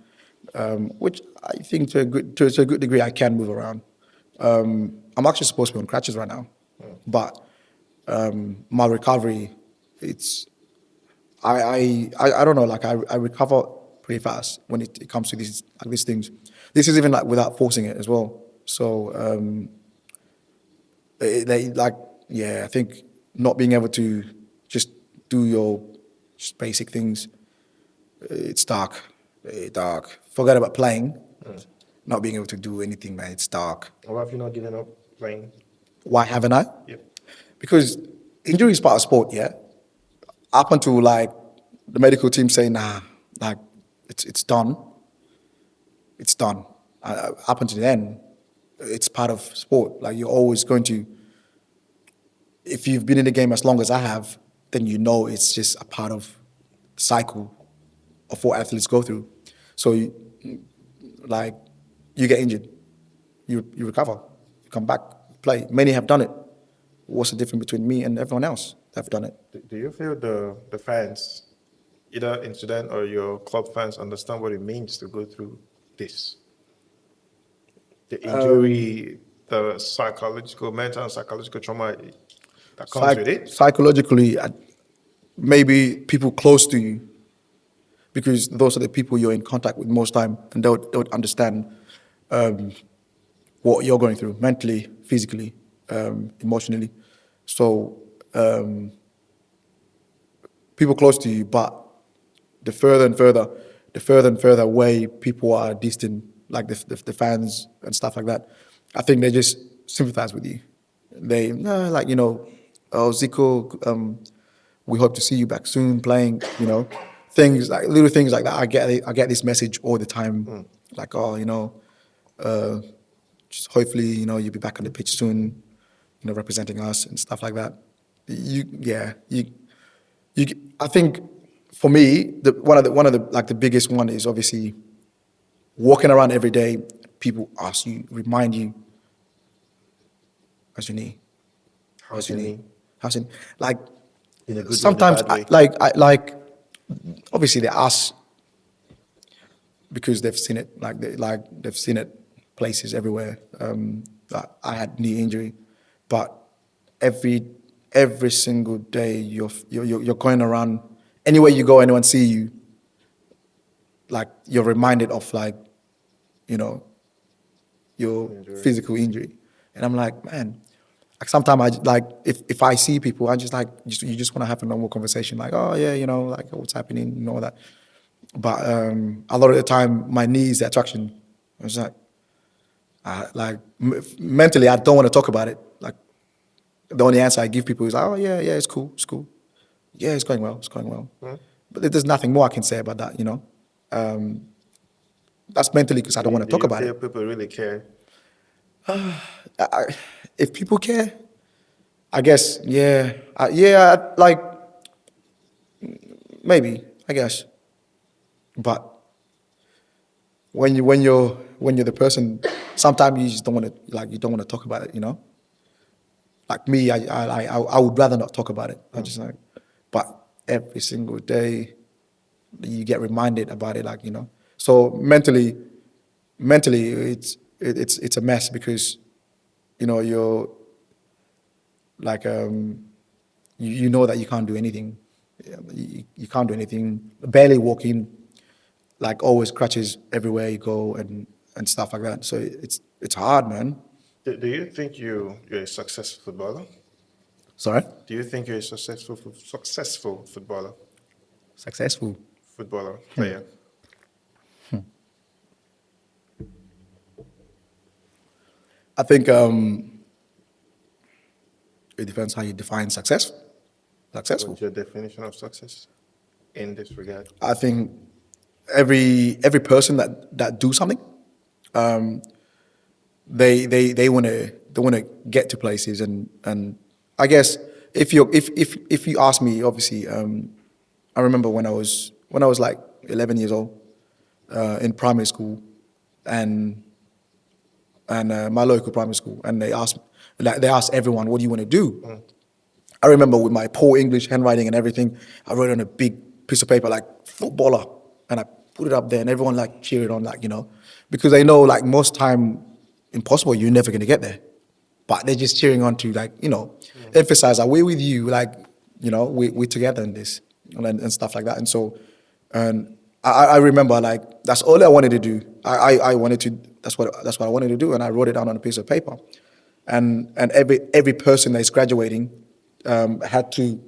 which I think to a good degree I can move around. I'm actually supposed to be on crutches right now, but my recovery, it's I don't know. Like I recover pretty fast when it comes to these things. This is even like without forcing it as well. So I think not being able to just do your just basic things, it's dark. Dark. Forget about playing. Not being able to do anything, man. It's dark. Why have you not given up playing? Why haven't I? Yep. Because Injury is part of sport, yeah. Up until like the medical team say, nah, like it's done, it's done. Up until then, it's part of sport. Like you're always going to, if you've been in the game as long as I have, then you know it's just a part of the cycle of what athletes go through. So, like, you get injured, you recover, you come back, play. Many have done it. What's the difference between me and everyone else that have done it? Do you feel the fans, either in Sudan or your club fans, understand what it means to go through this? The injury, the psychological, mental and psychological trauma that comes with it? Psychologically, maybe people close to you, because those are the people you're in contact with most time, and they would understand what you're going through mentally, physically, emotionally. So people close to you, but the further and further away people are distant, like the fans and stuff like that, I think they just sympathize with you. They, no, like, oh, Zico, we hope to see you back soon playing, things like little things like that. I get this message all the time, like, oh, uh, just hopefully, you'll be back on the pitch soon, representing us and stuff like that. Yeah, you. I think for me, one of the like the biggest one is obviously walking around every day. People ask you, remind you, how's your knee? How's your knee? How's it? Like In a good way, in a sometimes, bad way? like obviously they ask because they've seen it, they've seen it places everywhere. That I had knee injury, but every every single day you're going around. Anywhere you go, anyone see you, like you're reminded of, like, you know your Injury. physical injury. And I'm like, man, like sometimes if I see people, I just like, you just want to have a normal conversation, like, oh yeah, like what's happening and all that. But a lot of the time, my knee is the attraction. I was like, mentally, I don't want to talk about it. Like the only answer I give people is, oh yeah, yeah, it's cool, it's cool. Yeah, it's going well, it's going well. But there's nothing more I can say about that. That's mentally because I don't want to Do talk you about feel it. people really care? If people care, I guess, yeah, like maybe, I guess. But when you're the person, sometimes you just don't want to, like, you don't want to talk about it. Like me, I would rather not talk about it. I just like, but every single day you get reminded about it, like. So mentally, it's a mess because you're like, you know that you can't do anything. Yeah, you can't do anything. Barely walking, like always crutches everywhere you go, and stuff like that. So it's hard, man. Do you think you're a successful footballer? Sorry, Do you think you're a successful successful. footballer player? I think it depends how you define success. Successful. What's your definition of success in this regard? I think every person that do something, they want to get to places, and I guess if you ask me, obviously, I remember when I was like 11 years old, in primary school, and my local primary school, and they asked everyone, what do you want to do? I remember with my poor English handwriting and everything, I wrote on a big piece of paper like footballer, and I put it up there, and everyone like cheered on, like, because they know, like, most time impossible, you're never gonna get there, but they're just cheering on to, like, emphasize that we're with you, like, we're together in this, and stuff like that. And so, and I remember, like, that's all I wanted to do. I wanted to, that's what I wanted to do, and I wrote it down on a piece of paper, and every person that's graduating, had to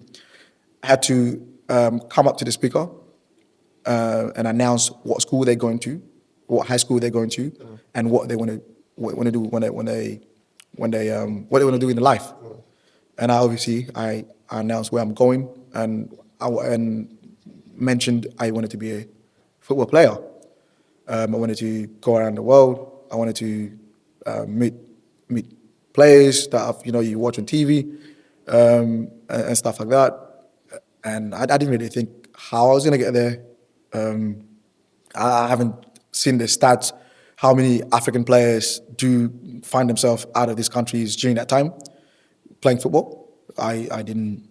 come up to the speaker, and announce what school they're going to, what high school they're going to, and what they want to do when they what they want to do in life. and I announced where I'm going, and and mentioned I wanted to be a football player. I wanted to go around the world. I wanted to meet players that you watch on TV, and stuff like that. And I didn't really think how I was gonna get there. I haven't seen the stats how many African players do find themselves out of these countries during that time playing football. I didn't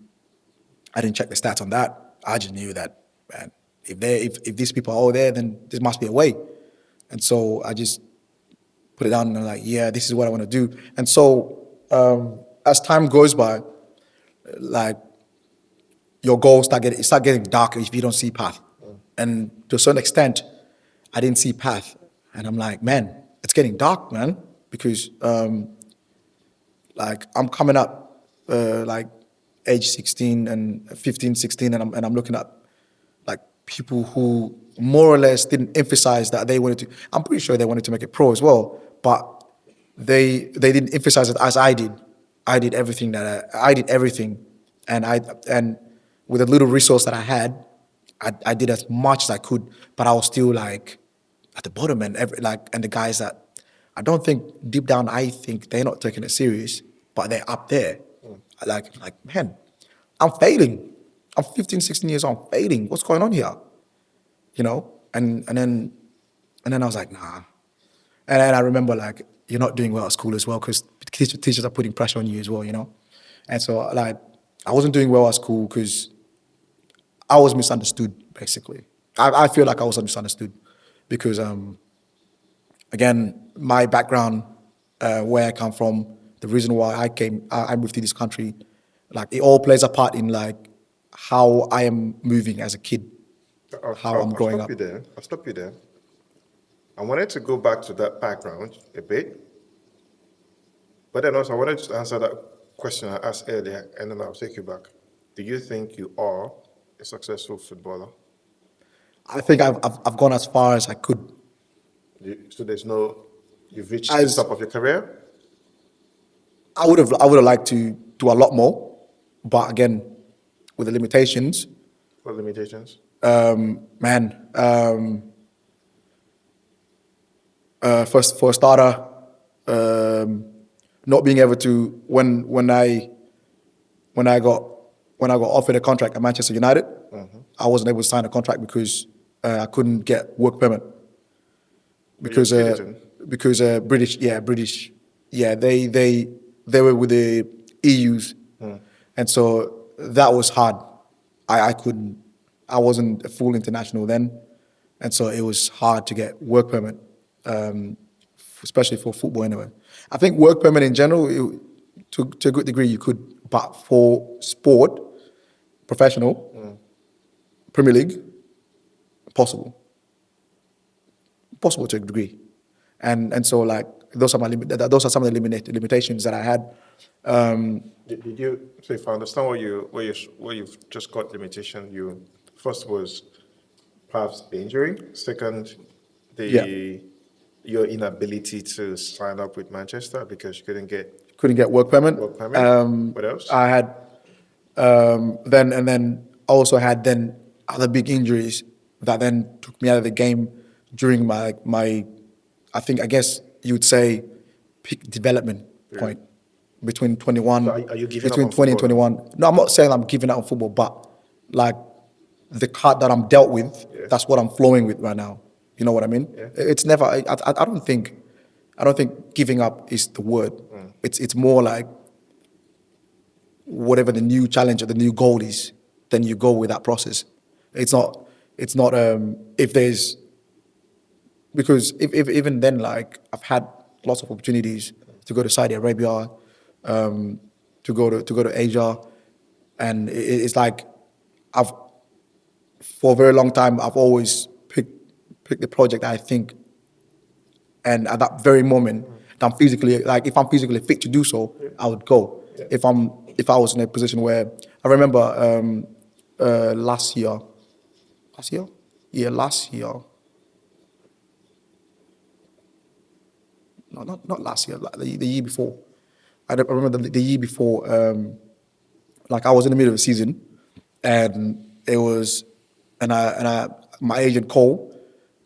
check the stats on that. I just knew that, man, if these people are all there, then there must be a way. And so I just put it down and I'm like, yeah, this is what I want to do. And so as time goes by, like your goals start getting darker if you don't see path. And to a certain extent, I didn't see path. And I'm like, man, it's getting dark, man, because like I'm coming up like age 16 and 15, 16, and I'm looking at like people who more or less didn't emphasize that they wanted to. I'm pretty sure they wanted to make it pro as well, but they didn't emphasize it as I did. I did everything, and with a little resource that I had, I did as much as I could, but I was still like at the bottom, and and the guys that I don't think deep down I think they're not taking it serious, but they're up there. Like man, I'm failing. I'm 15, 16 years old. I'm failing. What's going on here? And then I was like, nah. And then I remember like you're not doing well at school as well because teachers are putting pressure on you as well. And so like I wasn't doing well at school because I was misunderstood basically. I feel like I was misunderstood because again my background, where I come from, the reason why I moved to this country, like it all plays a part in like how I am moving as a kid, how I'm I'll growing stop up. you there. I'll stop you there. I wanted to go back to that background a bit, but then also I wanted to answer that question I asked earlier, and then I'll take you back. Do you think you are a successful footballer? I think I've gone as far as I could. So there's no, you've reached the As top of your career? I would have liked to do a lot more, but again, with the limitations, What limitations? man. First for a starter, um, not being able to when I got when I got offered a contract at Manchester United, I wasn't able to sign a contract because I couldn't get work permit Are you a because citizen? British, yeah, they were with the EU's, and so that was hard. I couldn't, I wasn't a full international then, and so it was hard to get work permit, um, especially for football anyway. I think work permit in general, to a good degree you could, but for sport, professional, Premier League, possible. Possible to a degree, and so like those are those are some of the limitations that I had. Did you, so if I understand what you've just got limitation, you first was perhaps the injury, second, Yeah, the your inability to sign up with Manchester because you couldn't get couldn't get work permit. work permit. What else? I had then I also had then other big injuries that then took me out of the game during my I guess you would say peak development Period. point between So 21 are you giving up between on 20 and football now? 21. No, I'm not saying I'm giving up on football, but like the card that I'm dealt with, Yeah. that's what I'm flowing with right now. You know what I mean? Yeah. It's never. I don't think giving up is the word. It's more like whatever the new challenge or the new goal is, then you go with that process. It's not. It's not. If there's because if even then, like I've had lots of opportunities to go to Saudi Arabia, to go to Asia, and it's like I've for a very long time I've always picked the project that I think, and at that very moment that I'm physically like if I'm physically fit to do so, I would go. Yeah. If I was in a position where I remember last year, yeah, last year, no, not last year, like the year before. I remember the year before. Like I was in the middle of the season, and it was, my agent called,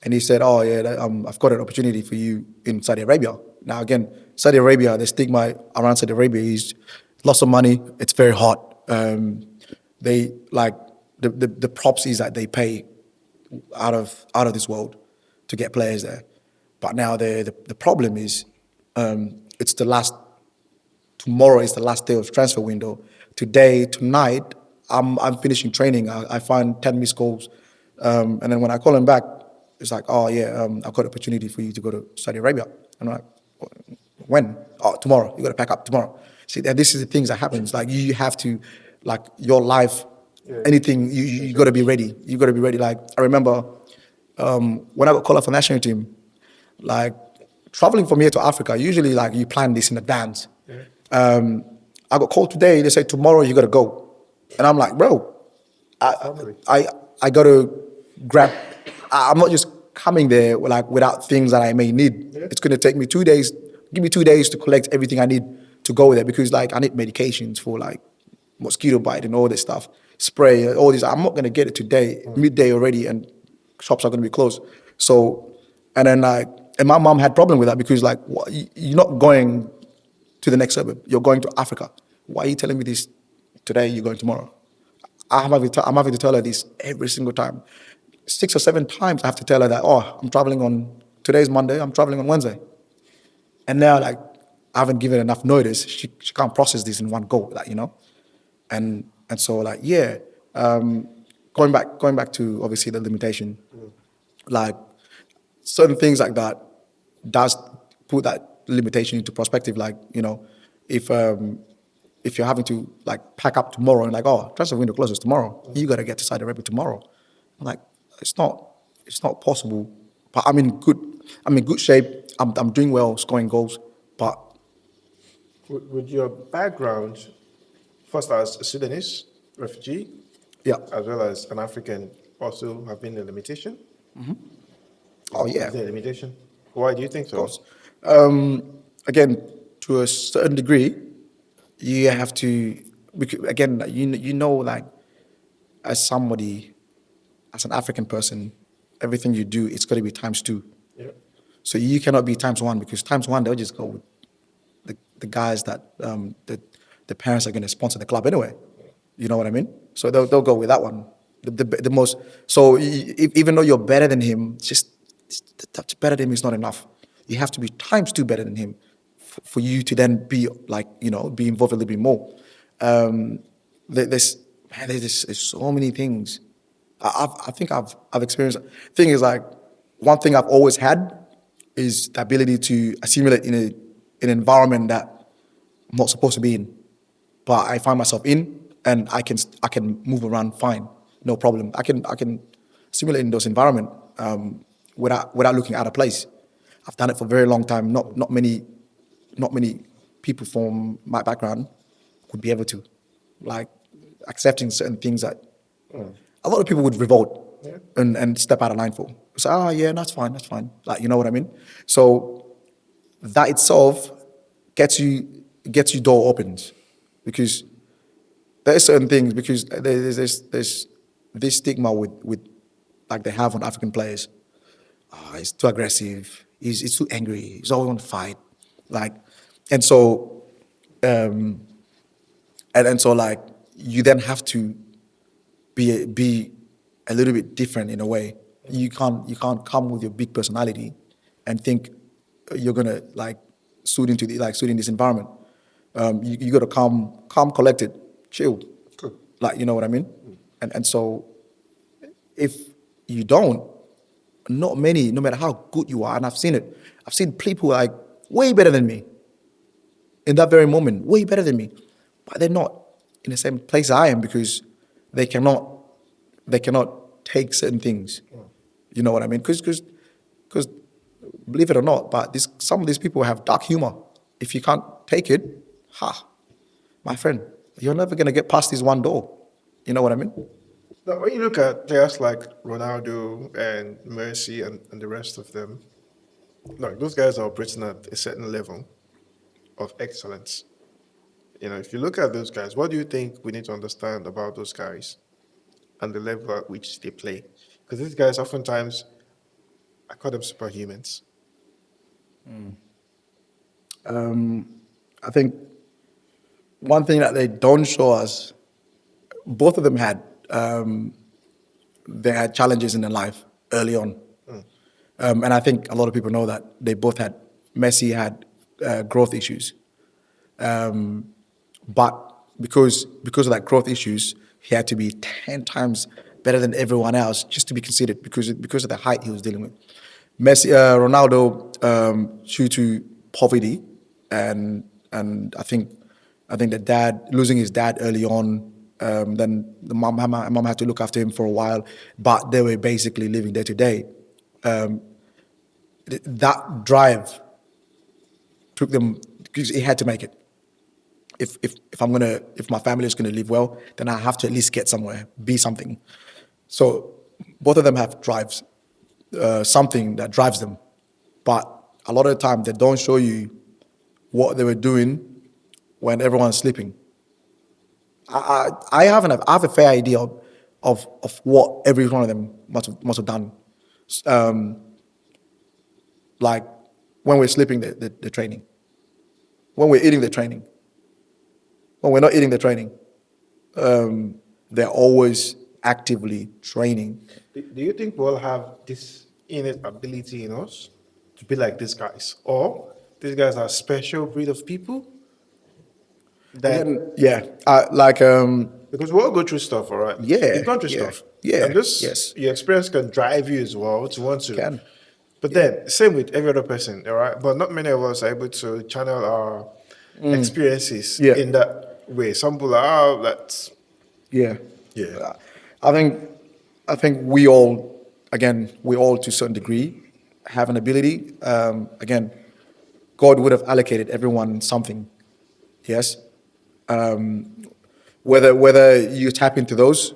and he said, "Oh yeah, I've got an opportunity for you in Saudi Arabia." Now again, Saudi Arabia, the stigma around Saudi Arabia is lots of money. It's very hot. They like the props is that they pay out of this world to get players there. But now the problem is, it's the last tomorrow is the last day of transfer window. Today, tonight, I'm finishing training. I find 10 missed calls, and then when I call him back, it's like, oh yeah, I've got an opportunity for you to go to Saudi Arabia. And I'm like, when? Oh, tomorrow. You got to pack up tomorrow. See, and this is the things that happens. Like you have to, like your life, anything you got to be ready. You got to be ready. Like I remember when I got called up for national team, like traveling from here to Africa, usually like you plan this in advance. I got called today. They say tomorrow you got to go, and I'm like, bro, I I I got to grab. I'm not just coming there like without things that I may need. It's going to take me 2 days. Give me 2 days to collect everything I need to go there because like I need medications for like mosquito bite and all this stuff, spray, all this. I'm not going to get it today, midday already, and shops are going to be closed. So, and then like, and my mom had problem with that because like, what, you're not going to the next suburb. You're going to Africa. Why are you telling me this today? You're going tomorrow. I'm having to tell her this every single time. 6 or 7 times I have to tell her that, oh, I'm traveling on, today's Monday, I'm traveling on Wednesday. And now like, I haven't given enough notice. She can't process this in one go, like, and so like, yeah, going back to obviously the limitation, like certain things like that does put that limitation into perspective. Like, if if you're having to like pack up tomorrow and like, oh, transfer window closes tomorrow, you gotta get to Saudi Arabia tomorrow. I'm like, it's not possible. But I'm in good shape. I'm doing well, scoring goals. But With your background, first as a Sudanese refugee, yeah, as well as an African, also have been a limitation? oh yeah, Is there a limitation? Why do you think of so? course. Again, to a certain degree, you have to. Because, again, like as somebody, as an African person, everything you do, it's got to be times two. Yeah. So you cannot be times one because times one they'll just go with the guys that the parents are going to sponsor the club anyway. You know what I mean? So they'll go with that one. The most so even though you're better than him, just that's better than him is not enough. You have to be times two better than him for you to then be like be involved a little bit more. Um, there's man, there's so many things. I think I've experienced. Thing is like one thing I've always had is the ability to assimilate in an environment that I'm not supposed to be in, but I find myself in, and I can move around fine, no problem. I can assimilate in those environment without looking out of place. I've done it for a very long time. Not many people from my background would be able to, like accepting certain things that a lot of people would revolt and step out of line for. So, yeah, that's fine. Like, you know what I mean? So that itself gets you door opens because there's certain things because there's this stigma with like they have on African players. He's too aggressive. He's too angry. He's always want to fight. Like, and so and so like you then have to be a little bit different in a way. You can't come with your big personality and think you're gonna like suit in this environment. You got to calm, collected, chill, like you know what I mean. And so if you don't, not many, no matter how good you are, and I've seen it. I've seen people like way better than me in that very moment, way better than me, but they're not in the same place I am because they cannot they cannot take certain things. You know what I mean? Because believe it or not, but some of these people have dark humor. If you can't take it, my friend, you're never gonna get past this one door. You know what I mean? Now, when you look at players like Ronaldo and Messi and the rest of them, like those guys are operating at a certain level of excellence. If you look at those guys, what do you think we need to understand about those guys and the level at which they play? Because these guys oftentimes, I call them superhumans. I think one thing that they don't show us, both of them had they had challenges in their life early on, and I think a lot of people know that they both had. Messi had growth issues, but because of that growth issues, he had to be 10 times better than everyone else just to be considered because of the height he was dealing with. Ronaldo, due to poverty, and I think the dad losing his dad early on. Then the mom had to look after him for a while, but they were basically living day to day. That drive took them because he had to make it. If my family is gonna live well, then I have to at least get somewhere, be something. So both of them have drives, something that drives them, but a lot of the time they don't show you what they were doing when everyone's sleeping. I have a fair idea of what every one of them must have done. Um, like when we're sleeping, the training. When we're eating, the training. When we're not eating, the training. They're always actively training. Do you think we'll have this innate ability in us to be like these guys? Or these guys are a special breed of people that, Again, yeah, because we all go through stuff, all right? yeah, You've gone through yeah, stuff. yeah, And this, yes, your experience can drive you as well to want to. can, But yeah, then, same with every other person, all right? But not many of us are able to channel our experiences yeah. in that way. Some people are, oh, that's, Yeah, yeah. Uh, I think we all, again, we all to a certain degree have an ability. Again, God would have allocated everyone something. Yes, whether you tap into those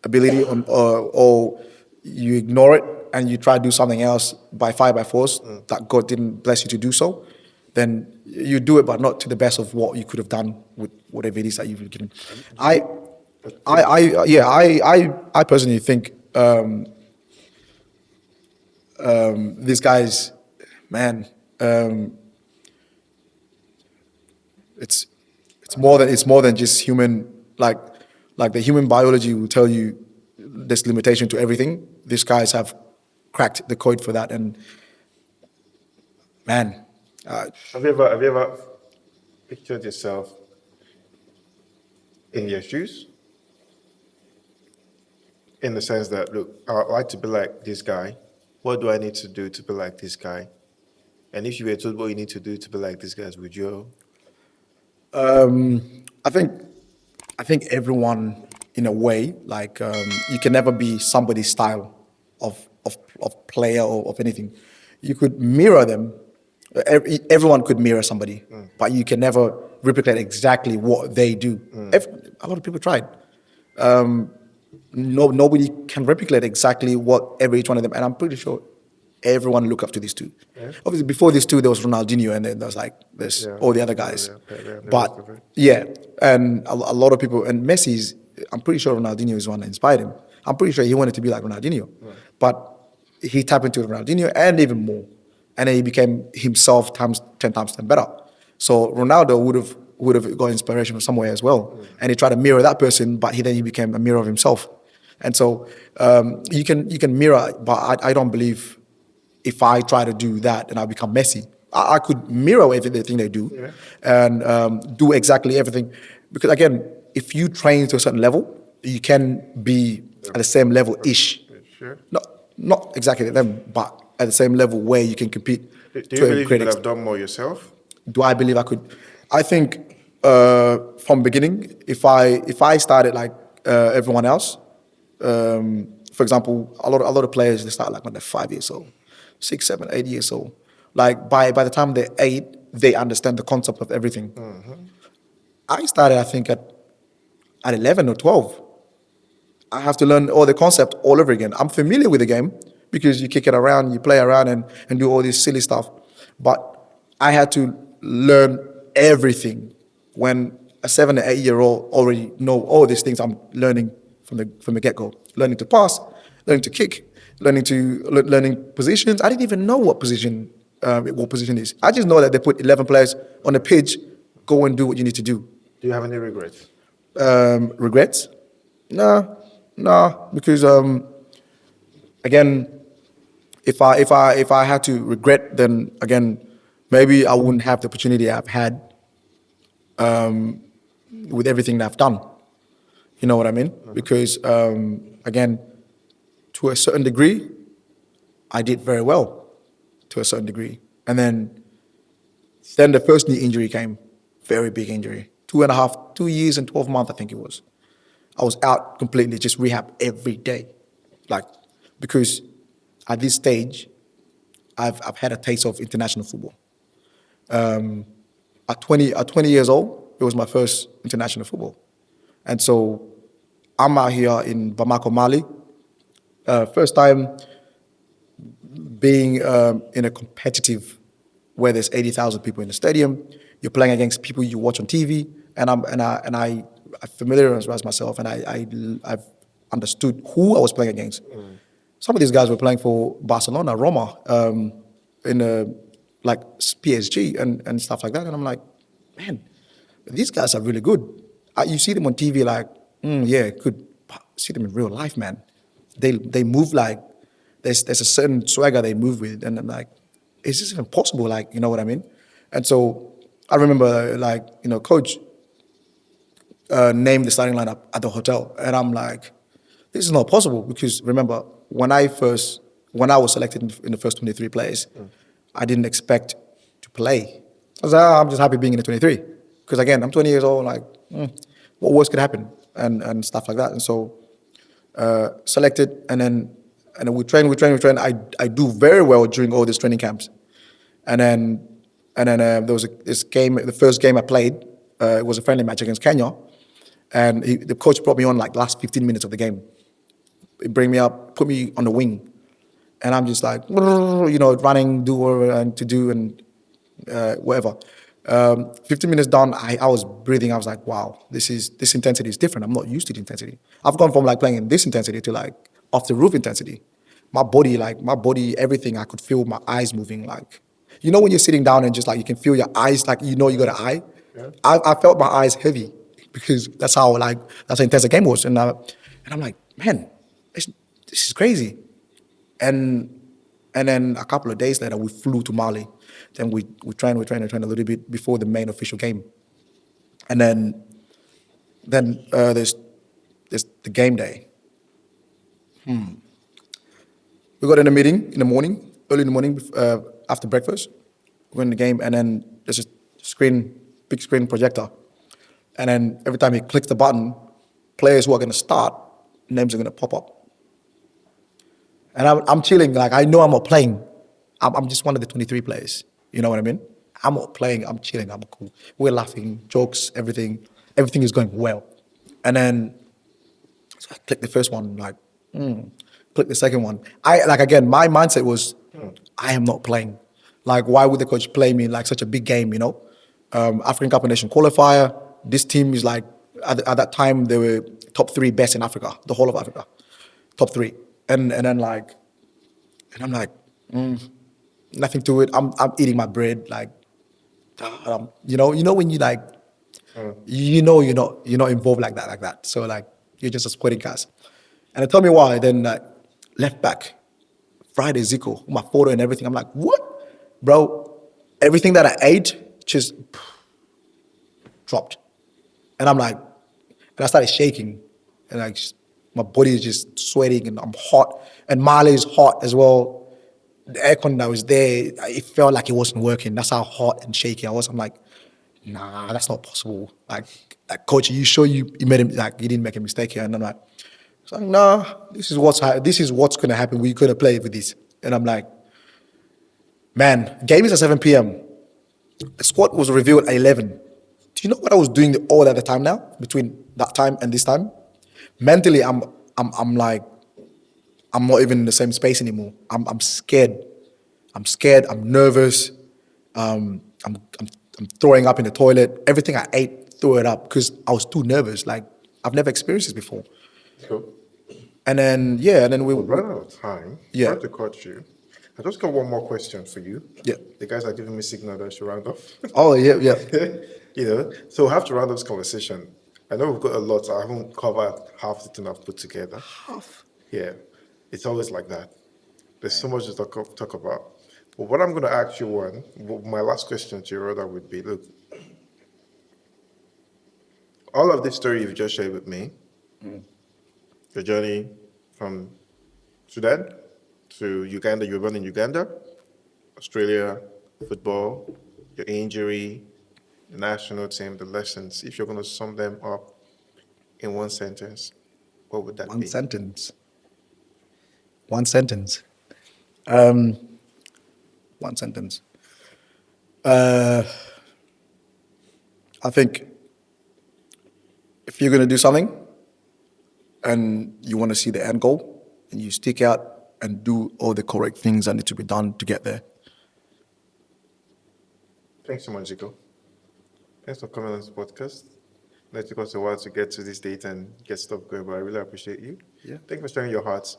ability or you ignore it and you try to do something else by fire by force that God didn't bless you to do so, then you do it, but not to the best of what you could have done with whatever it is that you've been given. Do I, you, okay. yeah, I personally think these guys, man, it's it's more than just human. Like the human biology will tell you there's limitation to everything. These guys have cracked the code for that, and man, Have you ever pictured yourself in your shoes? In the sense that, look, I'd like to be like this guy. What do I need to do to be like this guy? And if you were told what you need to do to be like these guys, would you? I think everyone in a way like you can never be somebody's style of player or of anything. You could mirror them. Everyone could mirror somebody, but you can never replicate exactly what they do. A lot of people tried. Nobody can replicate exactly what every each one of them. And I'm pretty sure everyone look up to these two. Yeah. Obviously, before these two, there was Ronaldinho, and then there was like there's Yeah, all the other Ronaldo, guys. yeah, Pepe, and the rest But of it. yeah, and a lot of people and Messi's. I'm pretty sure Ronaldinho is the one that inspired him. I'm pretty sure he wanted to be like Ronaldinho, but he tapped into Ronaldinho and even more, and then he became himself times 10 better. So Ronaldo would have got inspiration from somewhere as well, and he tried to mirror that person, but he became a mirror of himself. And so you can mirror, but I don't believe if I try to do that and I become Messi. I could mirror everything they do Yeah. and do exactly everything. Because again, if you train to a certain level, you can be at the same level ish. Sure. Not exactly them, but at the same level where you can compete Do you to a believe you great could have extent. done more yourself? Do I believe I could? I think from beginning, if I started like everyone else, for example, a lot of players they start like when they're 5 years old, 6, 7, 8 years old. Like by the time they're 8, they understand the concept of everything. I started, I think, at 11 or 12. I have to learn all the concept all over again. I'm familiar with the game because you kick it around, you play around and do all this silly stuff. But I had to learn everything when a 7 or 8-year-old already know all these things I'm learning from the get-go. Learning to pass, learning to kick, learning positions. I didn't even know what position is. I just know that they put 11 players on the pitch, go and do what you need to do. Do you have any regrets? Regrets? No, because again, if I had to regret, then again, maybe I wouldn't have the opportunity I've had with everything that I've done. You know what I mean? Because again, to a certain degree, I did very well to a certain degree. And then the first knee injury came, very big injury. 2 years and 12 months, I think it was. I was out completely, just rehab every day. Like, because at this stage, I've had a taste of international football. At 20 years old, it was my first international football. And so I'm out here in Bamako, Mali. First time being in a competitive where there's 80,000 people in the stadium. You're playing against people you watch on TV, and I familiarized myself, and I've understood who I was playing against. Some of these guys were playing for Barcelona, Roma, like PSG and stuff like that, and I'm like, man, these guys are really good. You see them on TV, like, yeah, good. See them in real life, man. They move like there's a certain swagger they move with, and I'm like, is this even possible? Like, you know what I mean? And so I remember, like, coach named the starting lineup at the hotel, and I'm like, this is not possible, because remember when I was selected in the first 23 players, I didn't expect to play. I was like, I'm just happy being in the 23, because again, I'm 20 years old, like, what worse could happen, and stuff like that. And so selected, and then we train. I do very well during all these training camps, and then there was this game. The first game I played, it was a friendly match against Kenya, and the coach brought me on like last 15 minutes of the game. He bring me up, put me on the wing, and I'm just like, running, do whatever I need to do, and whatever. 15 minutes down, I was breathing. I was like, wow, this intensity is different. I'm not used to the intensity. I've gone from like playing in this intensity to like off the roof intensity. My body, everything, I could feel my eyes moving. Like, when you're sitting down and just like you can feel your eyes, like you got an eye. Yeah. I felt my eyes heavy, because that's how intense the game was. And I'm like, man, this is crazy. And then a couple of days later, we flew to Mali. Then we trained a little bit before the main official game. And then there's the game day. We got in a meeting in the morning, early in the morning, after breakfast. We're in the game, and then there's a big screen projector. And then every time he clicks the button, players who are going to start, names are going to pop up. And I'm chilling, like I know I'm not playing. I'm just one of the 23 players. You know what I mean? I'm not playing, I'm chilling, I'm cool. We're laughing, jokes, everything is going well. And then so I click the first one, like, click the second one. Again, my mindset was, I am not playing. Like, why would the coach play me in like such a big game, African Cup of Nations qualifier. This team is like, at that time, they were top 3 best in Africa, the whole of Africa. Top 3. And then like, and I'm like, nothing to it. I'm eating my bread, like, when you like, you're not involved like that. So like, you're just a supporting cast. And they tell me why. Then like, left back, Friday Zico, my photo and everything. I'm like, what, bro? Everything that I ate just dropped, and I'm like, and I started shaking, and like my body is just sweating, and I'm hot, and Mali is hot as well. The aircon that was there, it felt like it wasn't working. That's how hot and shaky I was. I'm like, nah, that's not possible. Like coach, are you sure you made him, like, you didn't make a mistake here? And I'm like, nah, this is what's gonna happen. We could have played with this. And I'm like, man, game is at 7 p.m. The squad was revealed at 11. Do you know what I was doing all at the time now, between that time and this time? Mentally, I'm like, I'm not even in the same space anymore. I'm scared. I'm nervous. I'm throwing up in the toilet. Everything I ate throw it up because I was too nervous. Like I've never experienced this before. Cool. And then we Run out of time. Yeah. Sorry to cut you. I just got one more question for you. Yeah. The guys are giving me signal that I should round off. Oh yeah. So we have to round up this conversation. I know we've got a lot. I haven't covered half the thing I've put together. Half. Yeah, it's always like that. There's so much to talk about. But what I'm going to ask you my last question to your brother would be, look, all of this story you've just shared with me, your journey from Sudan to Uganda, you were born in Uganda, Australia, football, your injury, the national team, the lessons. If you're going to sum them up in one sentence, what would that be? One sentence. One sentence. I think if you're going to do something and you want to see the end goal, and you stick out and do all the correct things that need to be done to get there. Thanks so much, Zico. Thanks for coming on this podcast. It took us a while to get to this date and get stuff going, but I really appreciate you. Yeah. Thank you for sharing your hearts.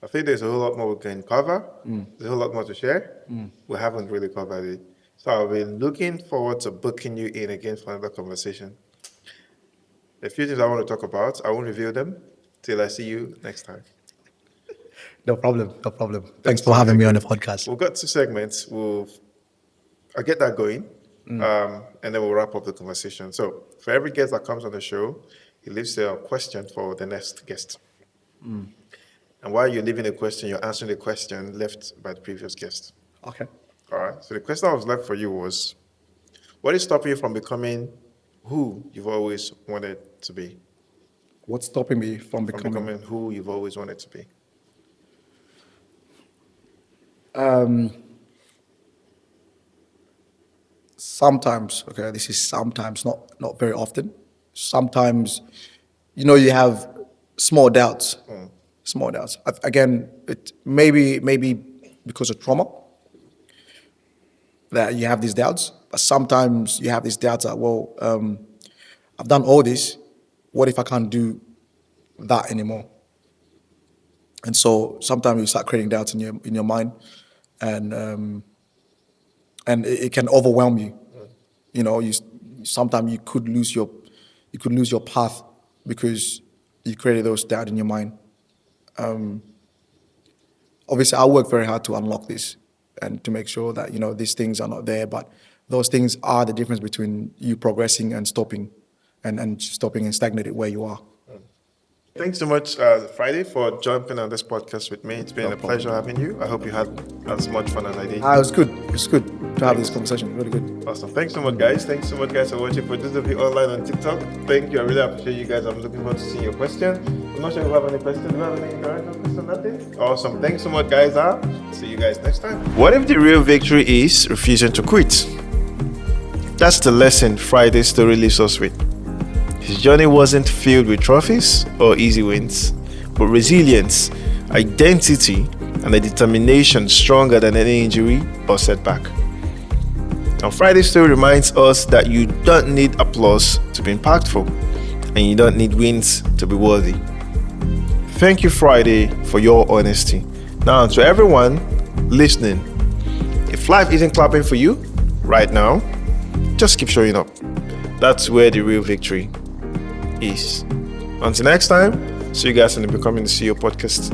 I think there's a whole lot more we can cover. There's a whole lot more to share. We haven't really covered it. So I'll be looking forward to booking you in again for another conversation. A few things I want to talk about, I won't reveal them till I see you next time. No problem. Thanks for having me on the podcast. We've got 2 segments. I'll get that going, and then we'll wrap up the conversation. So for every guest that comes on the show, he leaves a question for the next guest. And while you're leaving a question, you're answering the question left by the previous guest. Okay. All right. So the question that was left for you was, what is stopping you from becoming who you've always wanted to be? What's stopping me from becoming who you've always wanted to be? Sometimes, okay, this is sometimes, not very often. Sometimes, you have small doubts. Small doubts. Again, it maybe because of trauma that you have these doubts. But sometimes you have these doubts that, I've done all this. What if I can't do that anymore? And so sometimes you start creating doubts in your mind, and it can overwhelm you. Sometimes you could lose your path because you created those doubts in your mind. Obviously, I work very hard to unlock this and to make sure that these things are not there. But those things are the difference between you progressing and stopping, and stopping and stagnated where you are. Thanks so much, Friday, for jumping on this podcast with me. It's been a pleasure having you. I hope you had as much fun as I did. It was good. It's good to have this conversation. Really good. Awesome. Thanks so much, guys. Thanks so much, guys, for watching. For those of you online on TikTok, thank you. I really appreciate you guys. I'm looking forward to seeing your questions. I'm not sure if you have any questions. Do you have any interaction questions? Nothing? Awesome. Thanks so much, guys. See you guys next time. What if the real victory is refusing to quit? That's the lesson Friday's story leaves us with. His journey wasn't filled with trophies or easy wins, but resilience, identity, and a determination stronger than any injury or setback. Now, Friday's story reminds us that you don't need applause to be impactful, and you don't need wins to be worthy. Thank you, Friday, for your honesty. Now, to everyone listening, if life isn't clapping for you right now, just keep showing up. That's where the real victory is. Until next time, see you guys in the Becoming the CEO podcast.